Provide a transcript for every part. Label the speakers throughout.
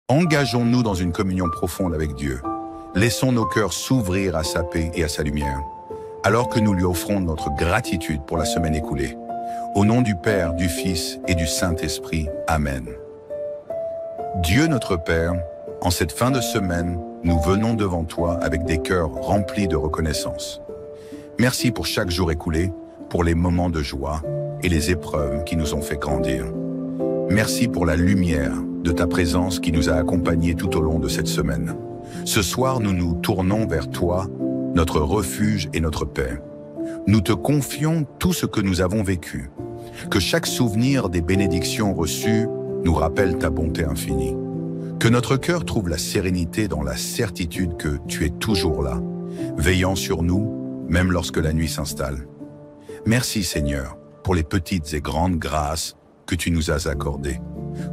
Speaker 1: Engageons-nous dans une communion profonde avec Dieu. Laissons nos cœurs s'ouvrir à sa paix et à sa lumière, alors que nous lui offrons notre gratitude pour la semaine écoulée. Au nom du Père, du Fils et du Saint-Esprit. Amen. Dieu notre Père, en cette fin de semaine, nous venons devant toi avec des cœurs remplis de reconnaissance. Merci pour chaque jour écoulé, pour les moments de joie et les épreuves qui nous ont fait grandir. Merci pour la lumière de ta présence qui nous a accompagnés tout au long de cette semaine. Ce soir, nous nous tournons vers toi, notre refuge et notre paix. Nous te confions tout ce que nous avons vécu. Que chaque souvenir des bénédictions reçues nous rappelle ta bonté infinie. Que notre cœur trouve la sérénité dans la certitude que tu es toujours là, veillant sur nous, même lorsque la nuit s'installe. Merci Seigneur pour les petites et grandes grâces que tu nous as accordées.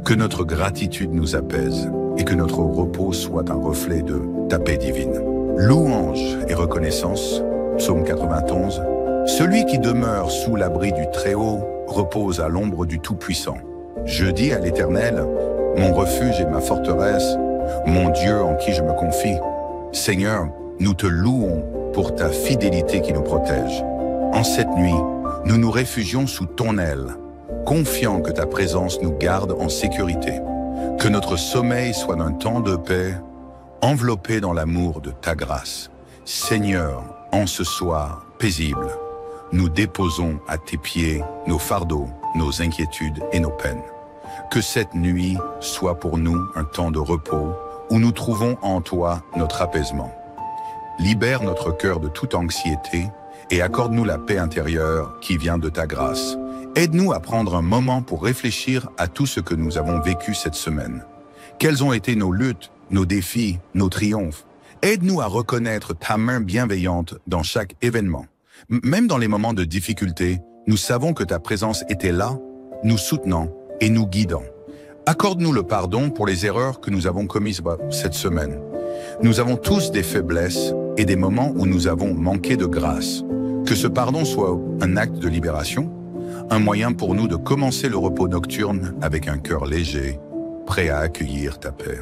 Speaker 1: Que notre gratitude nous apaise et que notre repos soit un reflet de ta paix divine. Louange et reconnaissance, psaume 91. Celui qui demeure sous l'abri du Très-Haut repose à l'ombre du Tout-Puissant. Je dis à l'Éternel, mon refuge et ma forteresse, mon Dieu en qui je me confie. Seigneur, nous te louons pour ta fidélité qui nous protège. En cette nuit, nous nous réfugions sous ton aile, confiants que ta présence nous garde en sécurité. Que notre sommeil soit d'un temps de paix, enveloppé dans l'amour de ta grâce. Seigneur, en ce soir paisible, nous déposons à tes pieds nos fardeaux, nos inquiétudes et nos peines. Que cette nuit soit pour nous un temps de repos où nous trouvons en toi notre apaisement. Libère notre cœur de toute anxiété et accorde-nous la paix intérieure qui vient de ta grâce. Aide-nous à prendre un moment pour réfléchir à tout ce que nous avons vécu cette semaine. Quelles ont été nos luttes, nos défis, nos triomphes? Aide-nous à reconnaître ta main bienveillante dans chaque événement. Même dans les moments de difficulté, nous savons que ta présence était là, nous soutenant et nous guidant. Accorde-nous le pardon pour les erreurs que nous avons commises cette semaine. Nous avons tous des faiblesses et des moments où nous avons manqué de grâce. Que ce pardon soit un acte de libération, un moyen pour nous de commencer le repos nocturne avec un cœur léger, prêt à accueillir ta paix.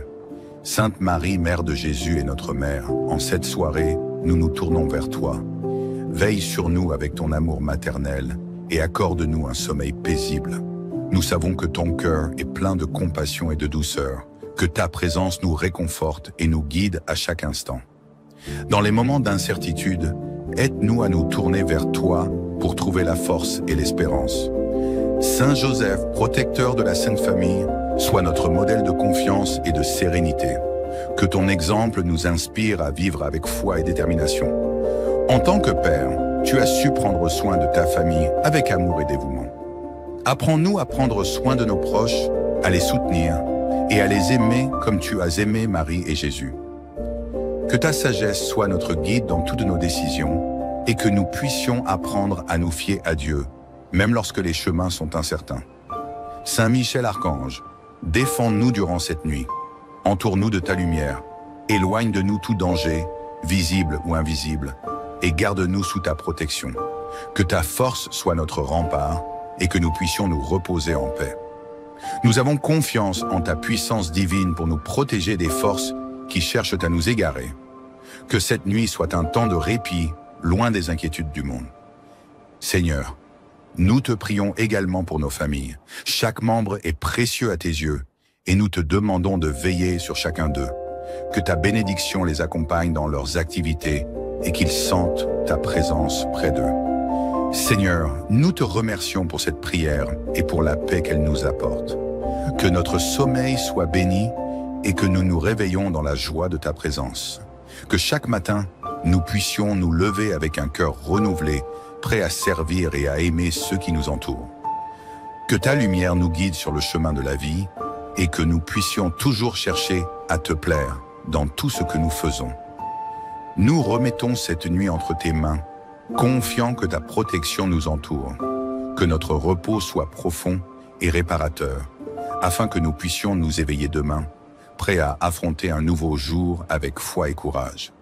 Speaker 1: Sainte Marie, Mère de Jésus et notre Mère, en cette soirée, nous nous tournons vers toi. Veille sur nous avec ton amour maternel et accorde-nous un sommeil paisible. Nous savons que ton cœur est plein de compassion et de douceur, que ta présence nous réconforte et nous guide à chaque instant. Dans les moments d'incertitude, aide-nous à nous tourner vers toi pour trouver la force et l'espérance. Saint Joseph, protecteur de la Sainte Famille, sois notre modèle de confiance et de sérénité. Que ton exemple nous inspire à vivre avec foi et détermination. En tant que Père, tu as su prendre soin de ta famille avec amour et dévouement. Apprends-nous à prendre soin de nos proches, à les soutenir et à les aimer comme tu as aimé Marie et Jésus. Que ta sagesse soit notre guide dans toutes nos décisions et que nous puissions apprendre à nous fier à Dieu, même lorsque les chemins sont incertains. Saint Michel Archange, défends-nous durant cette nuit. Entoure-nous de ta lumière, éloigne de nous tout danger, visible ou invisible, et garde-nous sous ta protection. Que ta force soit notre rempart et que nous puissions nous reposer en paix. Nous avons confiance en ta puissance divine pour nous protéger des forces qui cherchent à nous égarer. Que cette nuit soit un temps de répit, loin des inquiétudes du monde. Seigneur, nous te prions également pour nos familles. Chaque membre est précieux à tes yeux et nous te demandons de veiller sur chacun d'eux. Que ta bénédiction les accompagne dans leurs activités et qu'ils sentent ta présence près d'eux. Seigneur, nous te remercions pour cette prière et pour la paix qu'elle nous apporte. Que notre sommeil soit béni et que nous nous réveillons dans la joie de ta présence. Que chaque matin, nous puissions nous lever avec un cœur renouvelé, prêt à servir et à aimer ceux qui nous entourent. Que ta lumière nous guide sur le chemin de la vie et que nous puissions toujours chercher à te plaire dans tout ce que nous faisons. Nous remettons cette nuit entre tes mains, confiants que ta protection nous entoure, que notre repos soit profond et réparateur, afin que nous puissions nous éveiller demain, prêts à affronter un nouveau jour avec foi et courage.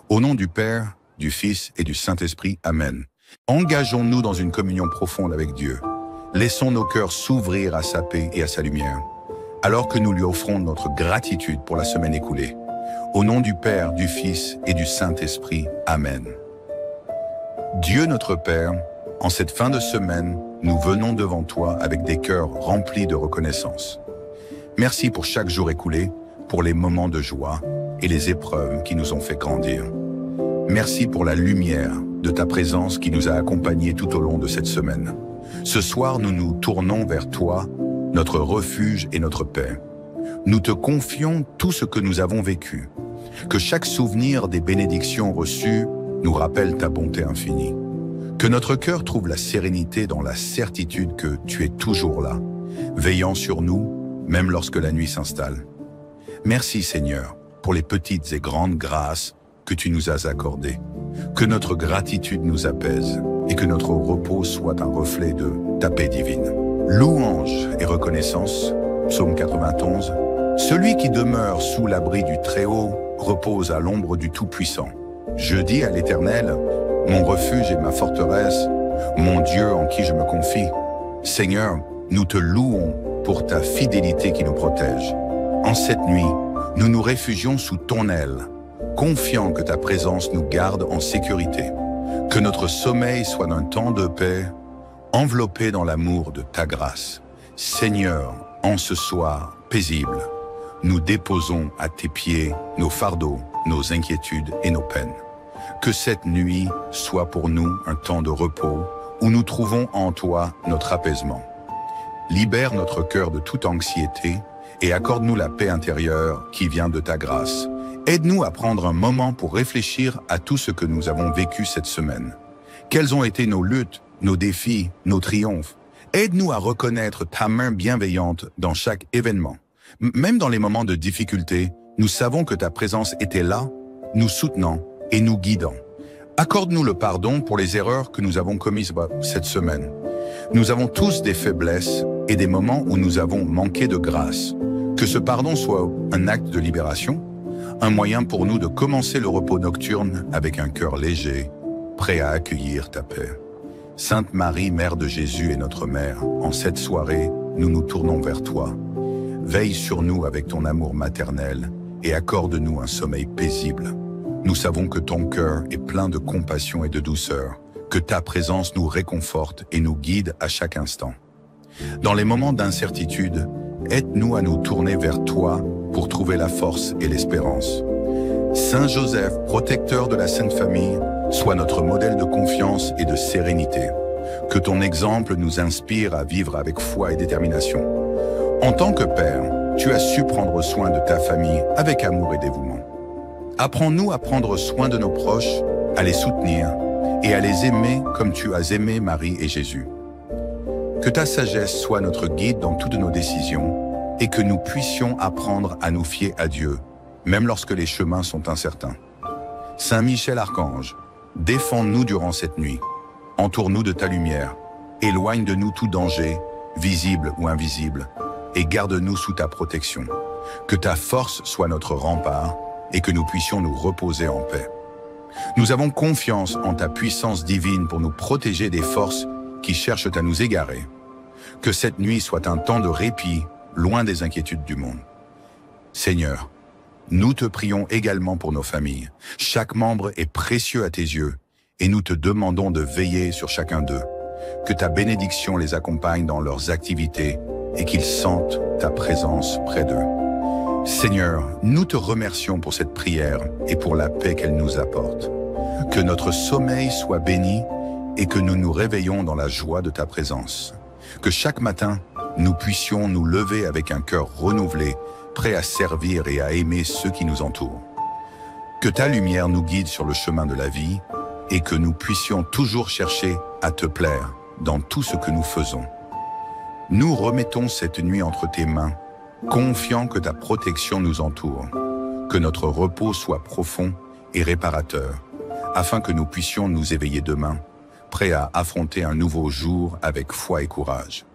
Speaker 1: Au nom du Père, du Fils et du Saint-Esprit, Amen. Engageons-nous dans une communion profonde avec Dieu. Laissons nos cœurs s'ouvrir à sa paix et à sa lumière, alors que nous lui offrons notre gratitude pour la semaine écoulée. Au nom du Père, du Fils et du Saint-Esprit. Amen. Dieu notre Père, en cette fin de semaine, nous venons devant toi avec des cœurs remplis de reconnaissance. Merci pour chaque jour écoulé, pour les moments de joie et les épreuves qui nous ont fait grandir. Merci pour la lumière de ta présence qui nous a accompagnés tout au long de cette semaine. Ce soir, nous nous tournons vers toi, notre refuge et notre paix. Nous te confions tout ce que nous avons vécu. Que chaque souvenir des bénédictions reçues nous rappelle ta bonté infinie. Que notre cœur trouve la sérénité dans la certitude que tu es toujours là, veillant sur nous, même lorsque la nuit s'installe. Merci Seigneur pour les petites et grandes grâces que tu nous as accordées. Que notre gratitude nous apaise et que notre repos soit un reflet de ta paix divine. Louange et reconnaissance, psaume 91. Celui qui demeure sous l'abri du Très-Haut repose à l'ombre du Tout-Puissant. Je dis à l'Éternel, mon refuge et ma forteresse, mon Dieu en qui je me confie. Seigneur, nous te louons pour ta fidélité qui nous protège. En cette nuit, nous nous réfugions sous ton aile, confiants que ta présence nous garde en sécurité. Que notre sommeil soit d'un temps de paix, enveloppé dans l'amour de ta grâce. Seigneur, en ce soir paisible, nous déposons à tes pieds nos fardeaux, nos inquiétudes et nos peines. Que cette nuit soit pour nous un temps de repos où nous trouvons en toi notre apaisement. Libère notre cœur de toute anxiété et accorde-nous la paix intérieure qui vient de ta grâce. Aide-nous à prendre un moment pour réfléchir à tout ce que nous avons vécu cette semaine. Quelles ont été nos luttes, nos défis, nos triomphes? Aide-nous à reconnaître ta main bienveillante dans chaque événement. Même dans les moments de difficulté, nous savons que ta présence était là, nous soutenant et nous guidant. Accorde-nous le pardon pour les erreurs que nous avons commises cette semaine. Nous avons tous des faiblesses et des moments où nous avons manqué de grâce. Que ce pardon soit un acte de libération, un moyen pour nous de commencer le repos nocturne avec un cœur léger, prêt à accueillir ta paix. Sainte Marie, Mère de Jésus et notre Mère, en cette soirée, nous nous tournons vers toi. Veille sur nous avec ton amour maternel et accorde-nous un sommeil paisible. Nous savons que ton cœur est plein de compassion et de douceur, que ta présence nous réconforte et nous guide à chaque instant. Dans les moments d'incertitude, aide-nous à nous tourner vers toi pour trouver la force et l'espérance. Saint Joseph, protecteur de la Sainte Famille, sois notre modèle de confiance et de sérénité. Que ton exemple nous inspire à vivre avec foi et détermination. En tant que Père, tu as su prendre soin de ta famille avec amour et dévouement. Apprends-nous à prendre soin de nos proches, à les soutenir et à les aimer comme tu as aimé Marie et Jésus. Que ta sagesse soit notre guide dans toutes nos décisions et que nous puissions apprendre à nous fier à Dieu, même lorsque les chemins sont incertains. Saint Michel Archange, défends-nous durant cette nuit. Entoure-nous de ta lumière. Éloigne de nous tout danger, visible ou invisible, et garde-nous sous ta protection. Que ta force soit notre rempart et que nous puissions nous reposer en paix. Nous avons confiance en ta puissance divine pour nous protéger des forces qui cherchent à nous égarer. Que cette nuit soit un temps de répit, loin des inquiétudes du monde. Seigneur, nous te prions également pour nos familles. Chaque membre est précieux à tes yeux et nous te demandons de veiller sur chacun d'eux. Que ta bénédiction les accompagne dans leurs activités et qu'ils sentent ta présence près d'eux. Seigneur, nous te remercions pour cette prière et pour la paix qu'elle nous apporte. Que notre sommeil soit béni et que nous nous réveillons dans la joie de ta présence. Que chaque matin, nous puissions nous lever avec un cœur renouvelé, prêt à servir et à aimer ceux qui nous entourent. Que ta lumière nous guide sur le chemin de la vie et que nous puissions toujours chercher à te plaire dans tout ce que nous faisons. Nous remettons cette nuit entre tes mains, confiants que ta protection nous entoure, que notre repos soit profond et réparateur, afin que nous puissions nous éveiller demain, prêts à affronter un nouveau jour avec foi et courage.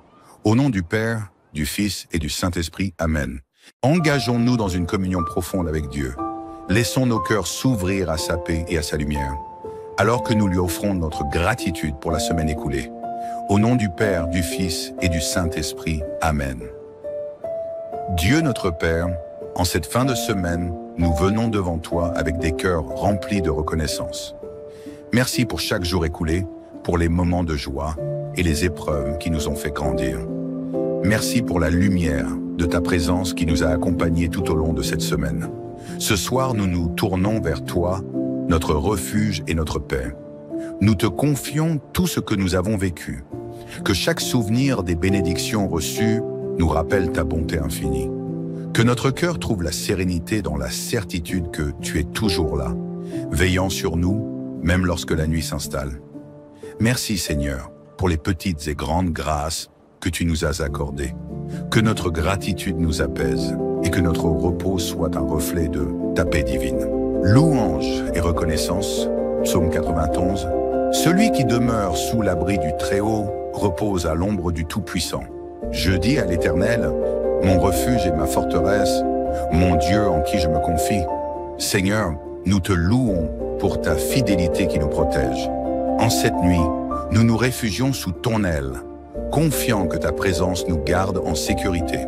Speaker 1: Au nom du Père, du Fils et du Saint-Esprit, Amen. Engageons-nous dans une communion profonde avec Dieu. Laissons nos cœurs s'ouvrir à sa paix et à sa lumière, alors que nous lui offrons notre gratitude pour la semaine écoulée. Au nom du Père, du Fils et du Saint-Esprit, Amen. Dieu notre Père, en cette fin de semaine, nous venons devant toi avec des cœurs remplis de reconnaissance. Merci pour chaque jour écoulé, pour les moments de joie et les épreuves qui nous ont fait grandir. Merci pour la lumière de ta présence qui nous a accompagnés tout au long de cette semaine. Ce soir, nous nous tournons vers toi, notre refuge et notre paix. Nous te confions tout ce que nous avons vécu. Que chaque souvenir des bénédictions reçues nous rappelle ta bonté infinie. Que notre cœur trouve la sérénité dans la certitude que tu es toujours là, veillant sur nous, même lorsque la nuit s'installe. Merci Seigneur pour les petites et grandes grâces que tu nous as accordées. Que notre gratitude nous apaise et que notre repos soit un reflet de ta paix divine. Louange et reconnaissance, psaume 91. Celui qui demeure sous l'abri du Très-Haut repose à l'ombre du Tout-Puissant. Je dis à l'Éternel, mon refuge et ma forteresse, mon Dieu en qui je me confie. Seigneur, nous te louons pour ta fidélité qui nous protège. En cette nuit, nous nous réfugions sous ton aile, confiants que ta présence nous garde en sécurité.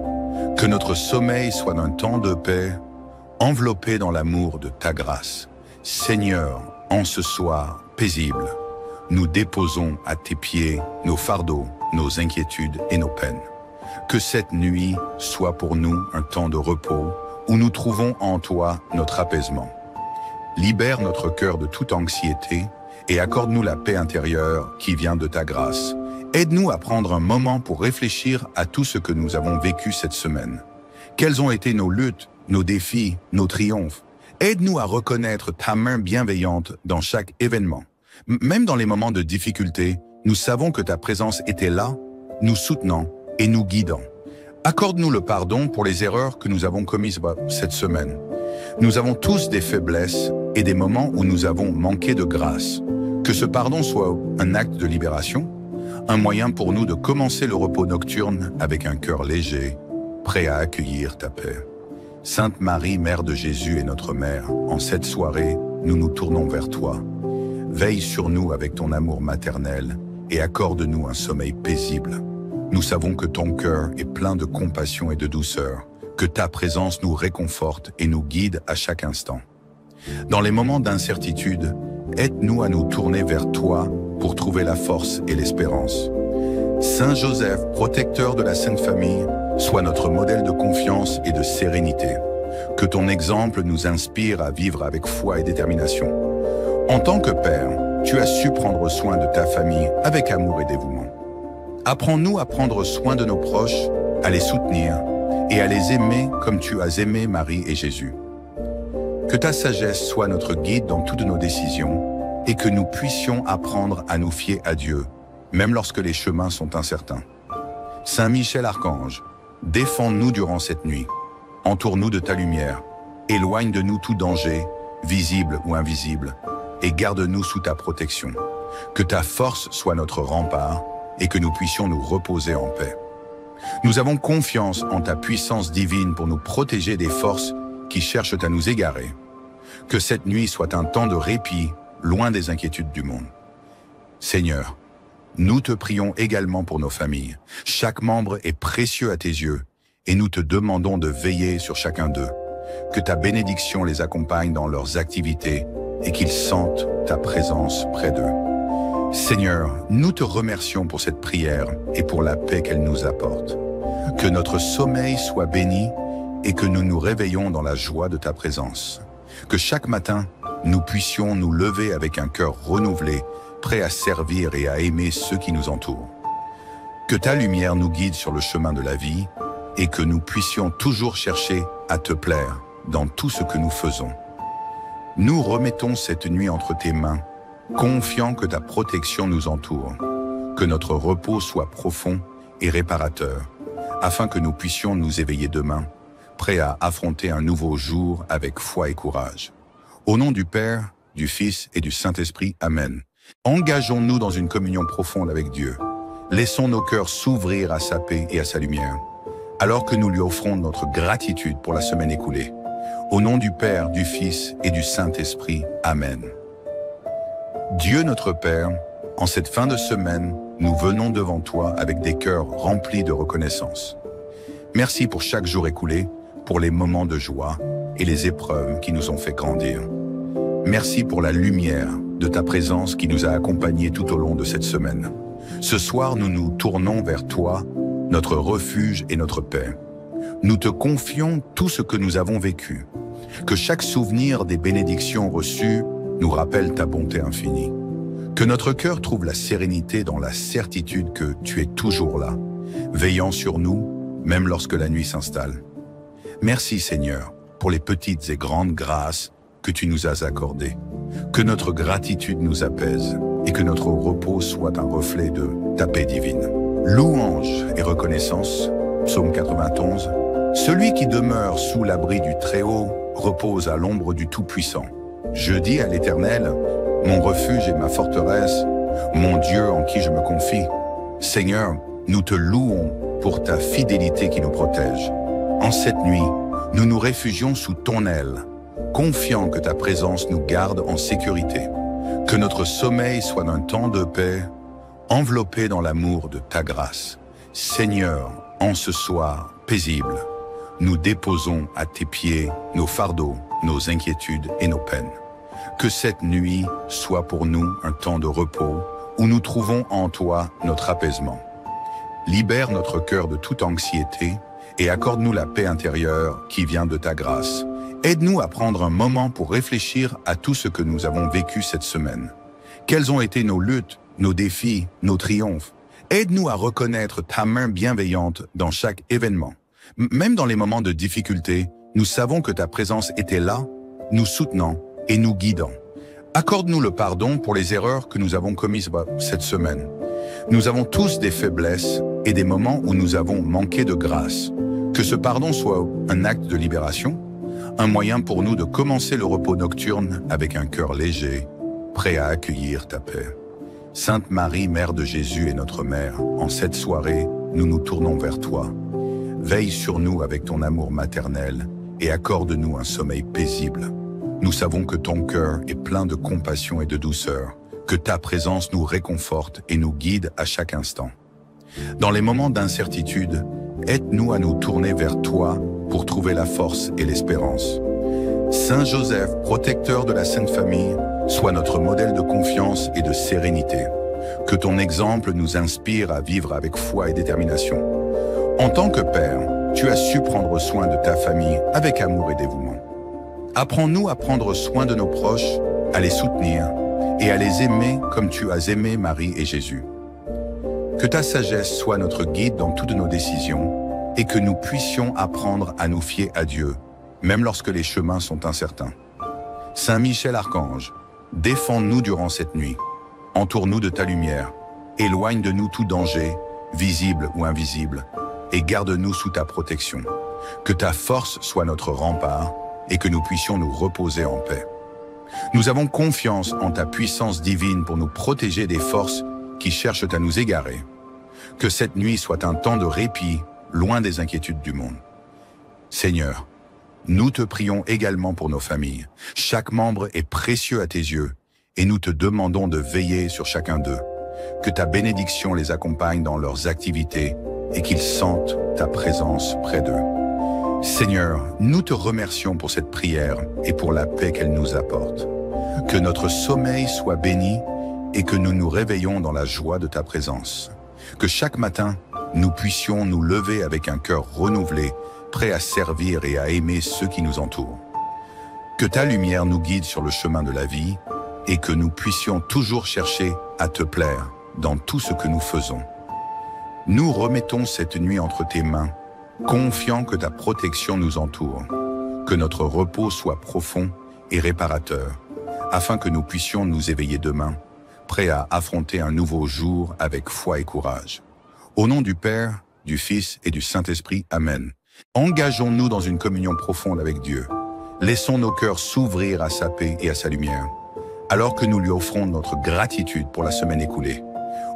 Speaker 1: Que notre sommeil soit d'un temps de paix, enveloppé dans l'amour de ta grâce. Seigneur, en ce soir paisible, nous déposons à tes pieds nos fardeaux, nos inquiétudes et nos peines. Que cette nuit soit pour nous un temps de repos où nous trouvons en toi notre apaisement. Libère notre cœur de toute anxiété et accorde-nous la paix intérieure qui vient de ta grâce. Aide-nous à prendre un moment pour réfléchir à tout ce que nous avons vécu cette semaine. Quelles ont été nos luttes, nos défis, nos triomphes? Aide-nous à reconnaître ta main bienveillante dans chaque événement. Même dans les moments de difficulté, nous savons que ta présence était là, nous soutenant et nous guidant. Accorde-nous le pardon pour les erreurs que nous avons commises cette semaine. Nous avons tous des faiblesses et des moments où nous avons manqué de grâce. Que ce pardon soit un acte de libération, un moyen pour nous de commencer le repos nocturne avec un cœur léger, prêt à accueillir ta paix. Sainte Marie, Mère de Jésus et notre Mère, en cette soirée, nous nous tournons vers toi. Veille sur nous avec ton amour maternel et accorde-nous un sommeil paisible. Nous savons que ton cœur est plein de compassion et de douceur, que ta présence nous réconforte et nous guide à chaque instant. Dans les moments d'incertitude, aide-nous à nous tourner vers toi pour trouver la force et l'espérance. Saint Joseph, protecteur de la Sainte Famille, sois notre modèle de confiance et de sérénité. Que ton exemple nous inspire à vivre avec foi et détermination. En tant que Père, tu as su prendre soin de ta famille avec amour et dévouement. Apprends-nous à prendre soin de nos proches, à les soutenir et à les aimer comme tu as aimé Marie et Jésus. Que ta sagesse soit notre guide dans toutes nos décisions et que nous puissions apprendre à nous fier à Dieu, même lorsque les chemins sont incertains. Saint Michel Archange, défends-nous durant cette nuit. Entoure-nous de ta lumière. Éloigne de nous tout danger, visible ou invisible, et garde-nous sous ta protection. Que ta force soit notre rempart et que nous puissions nous reposer en paix. Nous avons confiance en ta puissance divine pour nous protéger des forces qui cherchent à nous égarer. Que cette nuit soit un temps de répit, loin des inquiétudes du monde. Seigneur, nous te prions également pour nos familles. Chaque membre est précieux à tes yeux et nous te demandons de veiller sur chacun d'eux. Que ta bénédiction les accompagne dans leurs activités et qu'ils sentent ta présence près d'eux. Seigneur, nous te remercions pour cette prière et pour la paix qu'elle nous apporte. Que notre sommeil soit béni et que nous nous réveillons dans la joie de ta présence. Que chaque matin, nous puissions nous lever avec un cœur renouvelé, prêt à servir et à aimer ceux qui nous entourent. Que ta lumière nous guide sur le chemin de la vie et que nous puissions toujours chercher à te plaire dans tout ce que nous faisons. Nous remettons cette nuit entre tes mains, confiants que ta protection nous entoure, que notre repos soit profond et réparateur, afin que nous puissions nous éveiller demain, prêts à affronter un nouveau jour avec foi et courage. Au nom du Père, du Fils et du Saint-Esprit, Amen. Engageons-nous dans une communion profonde avec Dieu. Laissons nos cœurs s'ouvrir à sa paix et à sa lumière, alors que nous lui offrons notre gratitude pour la semaine écoulée. Au nom du Père, du Fils et du Saint-Esprit, Amen. Dieu notre Père, en cette fin de semaine, nous venons devant toi avec des cœurs remplis de reconnaissance. Merci pour chaque jour écoulé, pour les moments de joie et les épreuves qui nous ont fait grandir. Merci pour la lumière de ta présence qui nous a accompagnés tout au long de cette semaine. Ce soir, nous nous tournons vers toi, notre refuge et notre paix. Nous te confions tout ce que nous avons vécu. Que chaque souvenir des bénédictions reçues nous rappelle ta bonté infinie. Que notre cœur trouve la sérénité dans la certitude que tu es toujours là, veillant sur nous, même lorsque la nuit s'installe. Merci Seigneur pour les petites et grandes grâces que tu nous as accordées. Que notre gratitude nous apaise et que notre repos soit un reflet de ta paix divine. Louange et reconnaissance, psaume 91. Celui qui demeure sous l'abri du Très-Haut repose à l'ombre du Tout-Puissant. Je dis à l'Éternel, mon refuge et ma forteresse, mon Dieu en qui je me confie. Seigneur, nous te louons pour ta fidélité qui nous protège. En cette nuit, nous nous réfugions sous ton aile, confiants que ta présence nous garde en sécurité. Que notre sommeil soit d'un temps de paix, enveloppé dans l'amour de ta grâce. Seigneur, en ce soir paisible, nous déposons à tes pieds nos fardeaux, nos inquiétudes et nos peines. Que cette nuit soit pour nous un temps de repos où nous trouvons en toi notre apaisement. Libère notre cœur de toute anxiété et accorde-nous la paix intérieure qui vient de ta grâce. Aide-nous à prendre un moment pour réfléchir à tout ce que nous avons vécu cette semaine. Quelles ont été nos luttes, nos défis, nos triomphes? Aide-nous à reconnaître ta main bienveillante dans chaque événement. Même dans les moments de difficulté, nous savons que ta présence était là, nous soutenant et nous guidant. Accorde-nous le pardon pour les erreurs que nous avons commises cette semaine. Nous avons tous des faiblesses et des moments où nous avons manqué de grâce. Que ce pardon soit un acte de libération, un moyen pour nous de commencer le repos nocturne avec un cœur léger, prêt à accueillir ta paix. Sainte Marie, Mère de Jésus et notre Mère, en cette soirée, nous nous tournons vers toi. Veille sur nous avec ton amour maternel et accorde-nous un sommeil paisible. Nous savons que ton cœur est plein de compassion et de douceur, que ta présence nous réconforte et nous guide à chaque instant. Dans les moments d'incertitude, aide-nous à nous tourner vers toi pour trouver la force et l'espérance. Saint Joseph, protecteur de la Sainte Famille, sois notre modèle de confiance et de sérénité. Que ton exemple nous inspire à vivre avec foi et détermination. En tant que Père, tu as su prendre soin de ta famille avec amour et dévouement. Apprends-nous à prendre soin de nos proches, à les soutenir et à les aimer comme tu as aimé Marie et Jésus. Que ta sagesse soit notre guide dans toutes nos décisions et que nous puissions apprendre à nous fier à Dieu, même lorsque les chemins sont incertains. Saint Michel Archange, défends-nous durant cette nuit. Entoure-nous de ta lumière, éloigne de nous tout danger, visible ou invisible, et garde-nous sous ta protection. Que ta force soit notre rempart et que nous puissions nous reposer en paix. Nous avons confiance en ta puissance divine pour nous protéger des forces qui cherchent à nous égarer. Que cette nuit soit un temps de répit, loin des inquiétudes du monde. Seigneur, nous te prions également pour nos familles. Chaque membre est précieux à tes yeux et nous te demandons de veiller sur chacun d'eux. Que ta bénédiction les accompagne dans leurs activités et qu'ils sentent ta présence près d'eux. Seigneur, nous te remercions pour cette prière et pour la paix qu'elle nous apporte. Que notre sommeil soit béni et que nous nous réveillons dans la joie de ta présence. Que chaque matin, nous puissions nous lever avec un cœur renouvelé, prêt à servir et à aimer ceux qui nous entourent. Que ta lumière nous guide sur le chemin de la vie et que nous puissions toujours chercher à te plaire dans tout ce que nous faisons. Nous remettons cette nuit entre tes mains, confiants que ta protection nous entoure, que notre repos soit profond et réparateur, afin que nous puissions nous éveiller demain, prêts à affronter un nouveau jour avec foi et courage. Au nom du Père, du Fils et du Saint-Esprit, Amen. Engageons-nous dans une communion profonde avec Dieu. Laissons nos cœurs s'ouvrir à sa paix et à sa lumière, alors que nous lui offrons notre gratitude pour la semaine écoulée.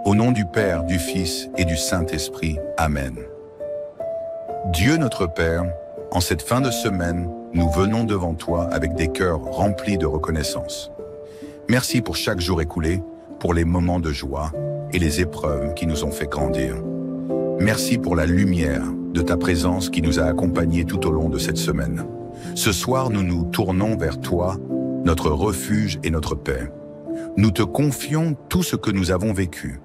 Speaker 1: Au nom du Père, du Fils et du Saint-Esprit, Amen. Dieu notre Père, en cette fin de semaine, nous venons devant toi avec des cœurs remplis de reconnaissance. Merci pour chaque jour écoulé, pour les moments de joie et les épreuves qui nous ont fait grandir. Merci pour la lumière de ta présence qui nous a accompagnés tout au long de cette semaine. Ce soir, nous nous tournons vers toi, notre refuge et notre paix. Nous te confions tout ce que nous avons vécu.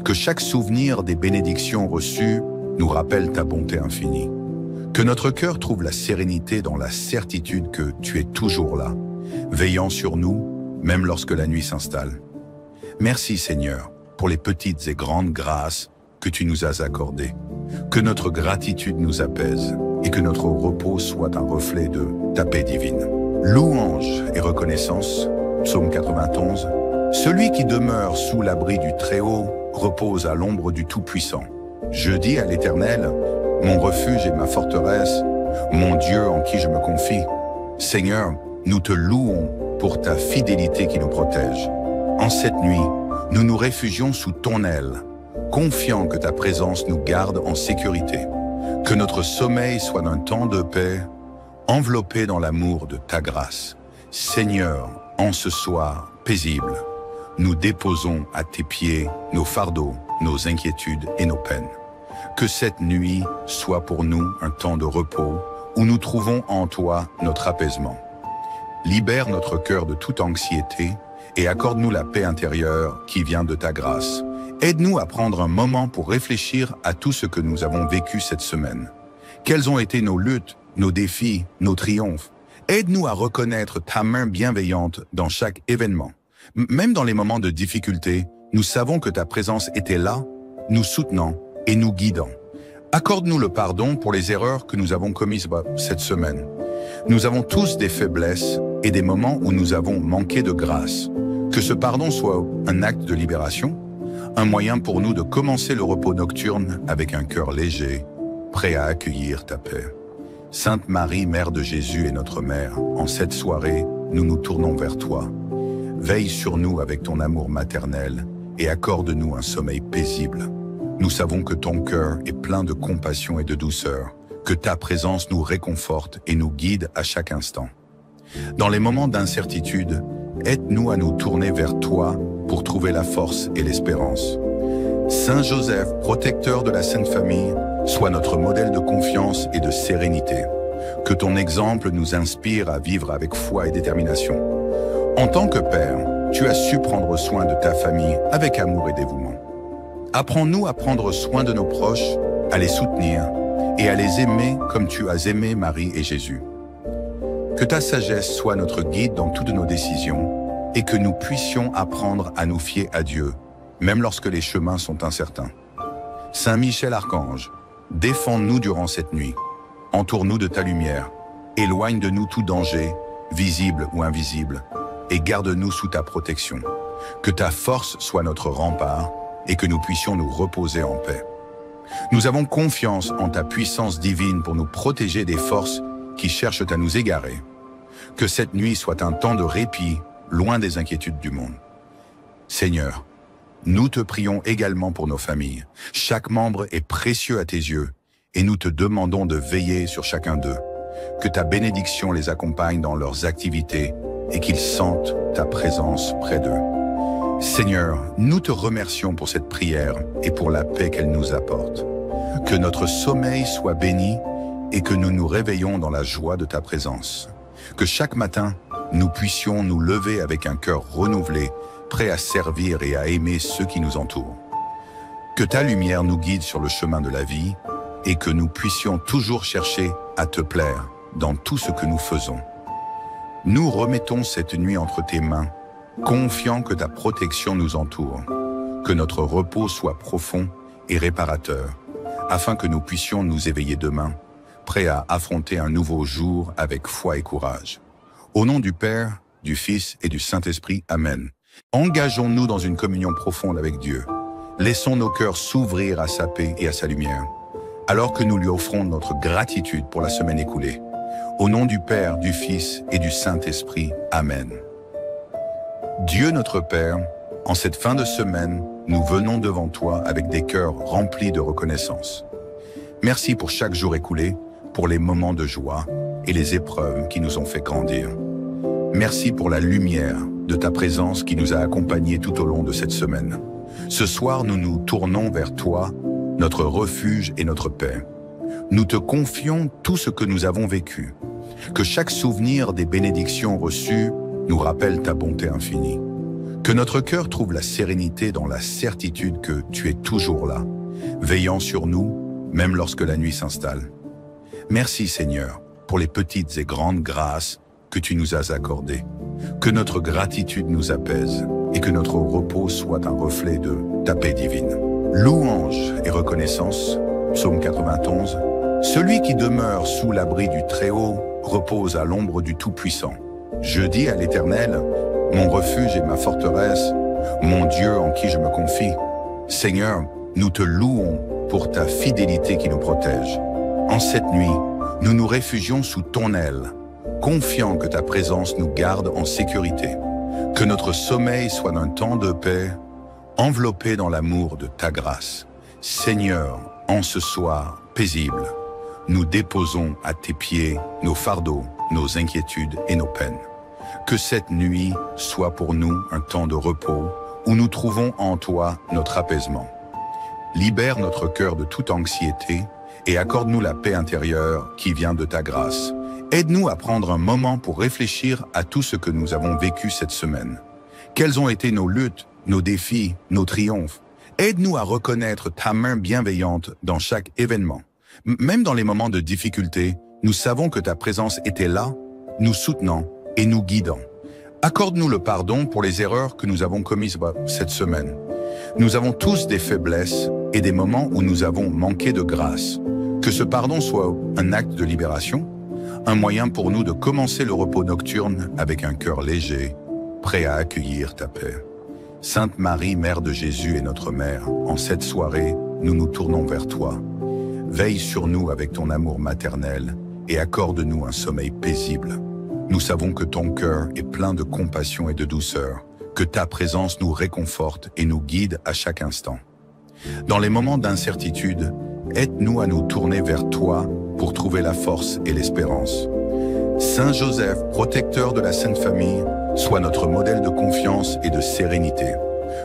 Speaker 1: Que chaque souvenir des bénédictions reçues nous rappelle ta bonté infinie. Que notre cœur trouve la sérénité dans la certitude que tu es toujours là, veillant sur nous, même lorsque la nuit s'installe. Merci Seigneur pour les petites et grandes grâces que tu nous as accordées. Que notre gratitude nous apaise et que notre repos soit un reflet de ta paix divine. Louange et reconnaissance, psaume 91. Celui qui demeure sous l'abri du Très-Haut repose à l'ombre du Tout-Puissant. Je dis à l'Éternel, mon refuge et ma forteresse, mon Dieu en qui je me confie. Seigneur, nous te louons pour ta fidélité qui nous protège. En cette nuit, nous nous réfugions sous ton aile, confiants que ta présence nous garde en sécurité. Que notre sommeil soit d'un temps de paix, enveloppé dans l'amour de ta grâce. Seigneur, en ce soir paisible, nous déposons à tes pieds nos fardeaux, nos inquiétudes et nos peines. Que cette nuit soit pour nous un temps de repos où nous trouvons en toi notre apaisement. Libère notre cœur de toute anxiété et accorde-nous la paix intérieure qui vient de ta grâce. Aide-nous à prendre un moment pour réfléchir à tout ce que nous avons vécu cette semaine. Quelles ont été nos luttes, nos défis, nos triomphes? Aide-nous à reconnaître ta main bienveillante dans chaque événement. Même dans les moments de difficulté, nous savons que ta présence était là, nous soutenant et nous guidant. Accorde-nous le pardon pour les erreurs que nous avons commises cette semaine. Nous avons tous des faiblesses et des moments où nous avons manqué de grâce. Que ce pardon soit un acte de libération, un moyen pour nous de commencer le repos nocturne avec un cœur léger, prêt à accueillir ta paix. Sainte Marie, Mère de Jésus et notre Mère, en cette soirée, nous nous tournons vers toi. Veille sur nous avec ton amour maternel et accorde-nous un sommeil paisible. Nous savons que ton cœur est plein de compassion et de douceur, que ta présence nous réconforte et nous guide à chaque instant. Dans les moments d'incertitude, aide-nous à nous tourner vers toi pour trouver la force et l'espérance. Saint Joseph, protecteur de la Sainte Famille, sois notre modèle de confiance et de sérénité. Que ton exemple nous inspire à vivre avec foi et détermination. En tant que Père, tu as su prendre soin de ta famille avec amour et dévouement. Apprends-nous à prendre soin de nos proches, à les soutenir et à les aimer comme tu as aimé Marie et Jésus. Que ta sagesse soit notre guide dans toutes nos décisions et que nous puissions apprendre à nous fier à Dieu, même lorsque les chemins sont incertains. Saint Michel Archange, défends-nous durant cette nuit. Entoure-nous de ta lumière, éloigne de nous tout danger, visible ou invisible, et garde-nous sous ta protection. Que ta force soit notre rempart et que nous puissions nous reposer en paix. Nous avons confiance en ta puissance divine pour nous protéger des forces qui cherchent à nous égarer. Que cette nuit soit un temps de répit, loin des inquiétudes du monde. Seigneur, nous te prions également pour nos familles. Chaque membre est précieux à tes yeux et nous te demandons de veiller sur chacun d'eux. Que ta bénédiction les accompagne dans leurs activités et qu'ils sentent ta présence près d'eux. Seigneur, nous te remercions pour cette prière et pour la paix qu'elle nous apporte. Que notre sommeil soit béni et que nous nous réveillons dans la joie de ta présence. Que chaque matin, nous puissions nous lever avec un cœur renouvelé, prêt à servir et à aimer ceux qui nous entourent. Que ta lumière nous guide sur le chemin de la vie et que nous puissions toujours chercher à te plaire dans tout ce que nous faisons. Nous remettons cette nuit entre tes mains, confiants que ta protection nous entoure, que notre repos soit profond et réparateur, afin que nous puissions nous éveiller demain, prêts à affronter un nouveau jour avec foi et courage. Au nom du Père, du Fils et du Saint-Esprit, Amen. Engageons-nous dans une communion profonde avec Dieu. Laissons nos cœurs s'ouvrir à sa paix et à sa lumière, alors que nous lui offrons notre gratitude pour la semaine écoulée. Au nom du Père, du Fils et du Saint-Esprit, Amen. Dieu notre Père, en cette fin de semaine, nous venons devant toi avec des cœurs remplis de reconnaissance. Merci pour chaque jour écoulé, pour les moments de joie et les épreuves qui nous ont fait grandir. Merci pour la lumière de ta présence qui nous a accompagnés tout au long de cette semaine. Ce soir, nous nous tournons vers toi, notre refuge et notre paix. Nous te confions tout ce que nous avons vécu. Que chaque souvenir des bénédictions reçues nous rappelle ta bonté infinie. Que notre cœur trouve la sérénité dans la certitude que tu es toujours là, veillant sur nous, même lorsque la nuit s'installe. Merci Seigneur pour les petites et grandes grâces que tu nous as accordées. Que notre gratitude nous apaise et que notre repos soit un reflet de ta paix divine. Louange et reconnaissance, psaume 91. Celui qui demeure sous l'abri du Très-Haut repose à l'ombre du Tout-Puissant. Je dis à l'Éternel, mon refuge et ma forteresse, mon Dieu en qui je me confie. Seigneur, nous te louons pour ta fidélité qui nous protège. En cette nuit, nous nous réfugions sous ton aile, confiants que ta présence nous garde en sécurité. Que notre sommeil soit d'un temps de paix, enveloppé dans l'amour de ta grâce. Seigneur, en ce soir paisible, nous déposons à tes pieds nos fardeaux, nos inquiétudes et nos peines. Que cette nuit soit pour nous un temps de repos où nous trouvons en toi notre apaisement. Libère notre cœur de toute anxiété et accorde-nous la paix intérieure qui vient de ta grâce. Aide-nous à prendre un moment pour réfléchir à tout ce que nous avons vécu cette semaine. Quelles ont été nos luttes, nos défis, nos triomphes? Aide-nous à reconnaître ta main bienveillante dans chaque événement. Même dans les moments de difficulté, nous savons que ta présence était là, nous soutenant et nous guidant. Accorde-nous le pardon pour les erreurs que nous avons commises cette semaine. Nous avons tous des faiblesses et des moments où nous avons manqué de grâce. Que ce pardon soit un acte de libération, un moyen pour nous de commencer le repos nocturne avec un cœur léger, prêt à accueillir ta paix. Sainte Marie, Mère de Jésus et notre Mère, en cette soirée, nous nous tournons vers toi. Veille sur nous avec ton amour maternel et accorde-nous un sommeil paisible. Nous savons que ton cœur est plein de compassion et de douceur, que ta présence nous réconforte et nous guide à chaque instant. Dans les moments d'incertitude, aide-nous à nous tourner vers toi pour trouver la force et l'espérance. Saint Joseph, protecteur de la Sainte Famille, sois notre modèle de confiance et de sérénité.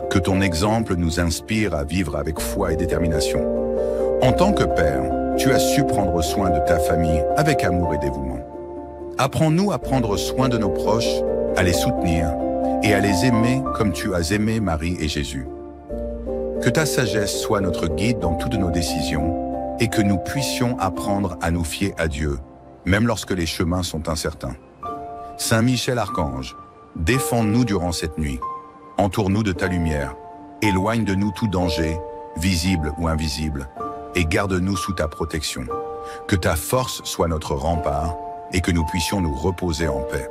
Speaker 1: Que ton exemple nous inspire à vivre avec foi et détermination. En tant que Père, tu as su prendre soin de ta famille avec amour et dévouement. Apprends-nous à prendre soin de nos proches, à les soutenir et à les aimer comme tu as aimé Marie et Jésus. Que ta sagesse soit notre guide dans toutes nos décisions et que nous puissions apprendre à nous fier à Dieu, même lorsque les chemins sont incertains. Saint Michel Archange, défends-nous durant cette nuit. Entoure-nous de ta lumière, éloigne de nous tout danger, visible ou invisible, et garde-nous sous ta protection. Que ta force soit notre rempart et que nous puissions nous reposer en paix.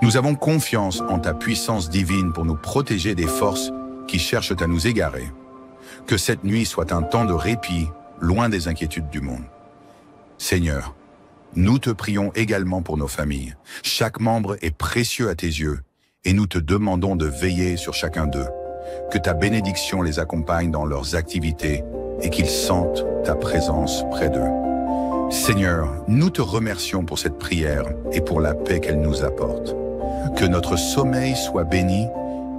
Speaker 1: Nous avons confiance en ta puissance divine pour nous protéger des forces qui cherchent à nous égarer. Que cette nuit soit un temps de répit, loin des inquiétudes du monde. Seigneur, nous te prions également pour nos familles. Chaque membre est précieux à tes yeux et nous te demandons de veiller sur chacun d'eux. Que ta bénédiction les accompagne dans leurs activités et qu'ils sentent ta présence près d'eux. Seigneur, nous te remercions pour cette prière et pour la paix qu'elle nous apporte. Que notre sommeil soit béni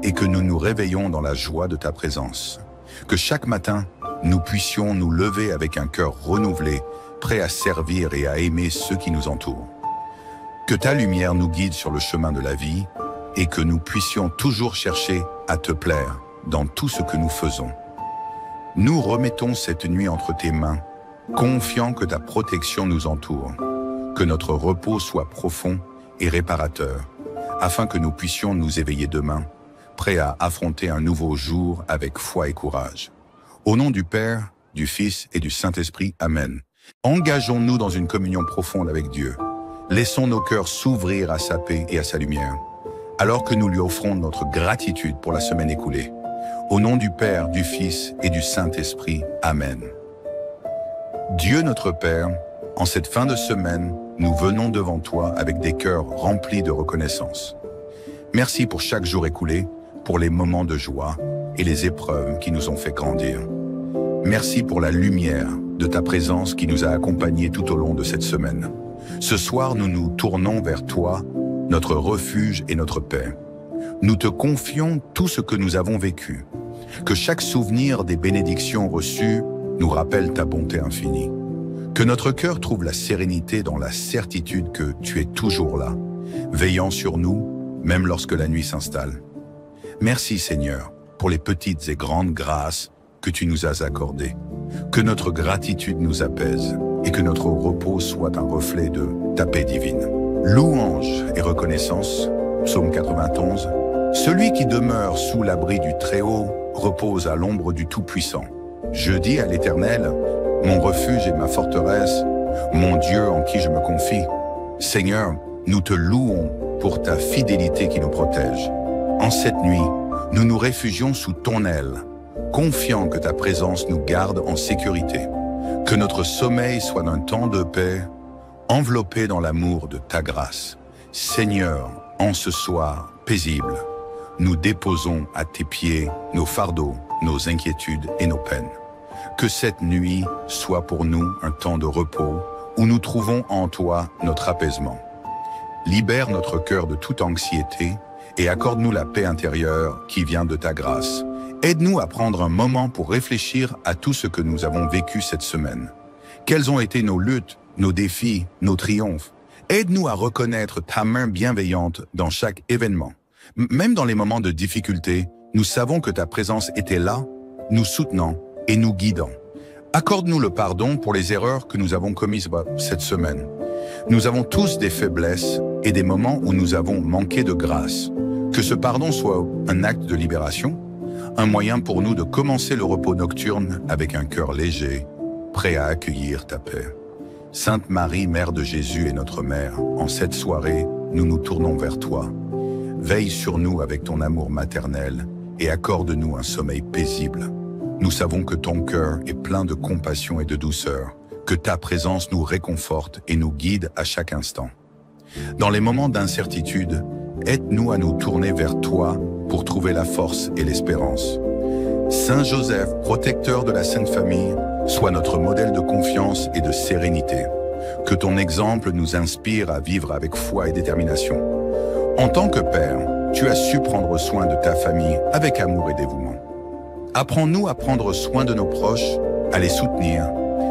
Speaker 1: et que nous nous réveillons dans la joie de ta présence. Que chaque matin, nous puissions nous lever avec un cœur renouvelé, prêt à servir et à aimer ceux qui nous entourent. Que ta lumière nous guide sur le chemin de la vie et que nous puissions toujours chercher à te plaire dans tout ce que nous faisons. Nous remettons cette nuit entre tes mains, confiants que ta protection nous entoure, que notre repos soit profond et réparateur, afin que nous puissions nous éveiller demain, prêts à affronter un nouveau jour avec foi et courage. Au nom du Père, du Fils et du Saint-Esprit, Amen. Engageons-nous dans une communion profonde avec Dieu. Laissons nos cœurs s'ouvrir à sa paix et à sa lumière, alors que nous lui offrons notre gratitude pour la semaine écoulée. Au nom du Père, du Fils et du Saint-Esprit, Amen. Dieu notre Père, en cette fin de semaine, nous venons devant toi avec des cœurs remplis de reconnaissance. Merci pour chaque jour écoulé, pour les moments de joie et les épreuves qui nous ont fait grandir. Merci pour la lumière de ta présence qui nous a accompagnés tout au long de cette semaine. Ce soir, nous nous tournons vers toi, notre refuge et notre paix. Nous te confions tout ce que nous avons vécu. Que chaque souvenir des bénédictions reçues nous rappelle ta bonté infinie. Que notre cœur trouve la sérénité dans la certitude que tu es toujours là, veillant sur nous, même lorsque la nuit s'installe. Merci Seigneur pour les petites et grandes grâces que tu nous as accordées. Que notre gratitude nous apaise et que notre repos soit un reflet de ta paix divine. Louange et reconnaissance, psaume 91. Celui qui demeure sous l'abri du Très-Haut repose à l'ombre du Tout-Puissant. Je dis à l'Éternel, mon refuge et ma forteresse, mon Dieu en qui je me confie. Seigneur, nous te louons pour ta fidélité qui nous protège. En cette nuit, nous nous réfugions sous ton aile, confiants que ta présence nous garde en sécurité. Que notre sommeil soit d'un temps de paix, enveloppé dans l'amour de ta grâce. Seigneur, en ce soir paisible, nous déposons à tes pieds nos fardeaux, nos inquiétudes et nos peines. Que cette nuit soit pour nous un temps de repos où nous trouvons en toi notre apaisement. Libère notre cœur de toute anxiété et accorde-nous la paix intérieure qui vient de ta grâce. Aide-nous à prendre un moment pour réfléchir à tout ce que nous avons vécu cette semaine. Quelles ont été nos luttes, nos défis, nos triomphes? Aide-nous à reconnaître ta main bienveillante dans chaque événement. Même dans les moments de difficulté, nous savons que ta présence était là, nous soutenant et nous guidant. Accorde-nous le pardon pour les erreurs que nous avons commises cette semaine. Nous avons tous des faiblesses et des moments où nous avons manqué de grâce. Que ce pardon soit un acte de libération, un moyen pour nous de commencer le repos nocturne avec un cœur léger, prêt à accueillir ta paix. Sainte Marie, Mère de Jésus et notre Mère, en cette soirée, nous nous tournons vers toi. Veille sur nous avec ton amour maternel et accorde-nous un sommeil paisible. Nous savons que ton cœur est plein de compassion et de douceur, que ta présence nous réconforte et nous guide à chaque instant. Dans les moments d'incertitude, aide-nous à nous tourner vers toi pour trouver la force et l'espérance. Saint Joseph, protecteur de la Sainte Famille, sois notre modèle de confiance et de sérénité. Que ton exemple nous inspire à vivre avec foi et détermination. En tant que Père, tu as su prendre soin de ta famille avec amour et dévouement. Apprends-nous à prendre soin de nos proches, à les soutenir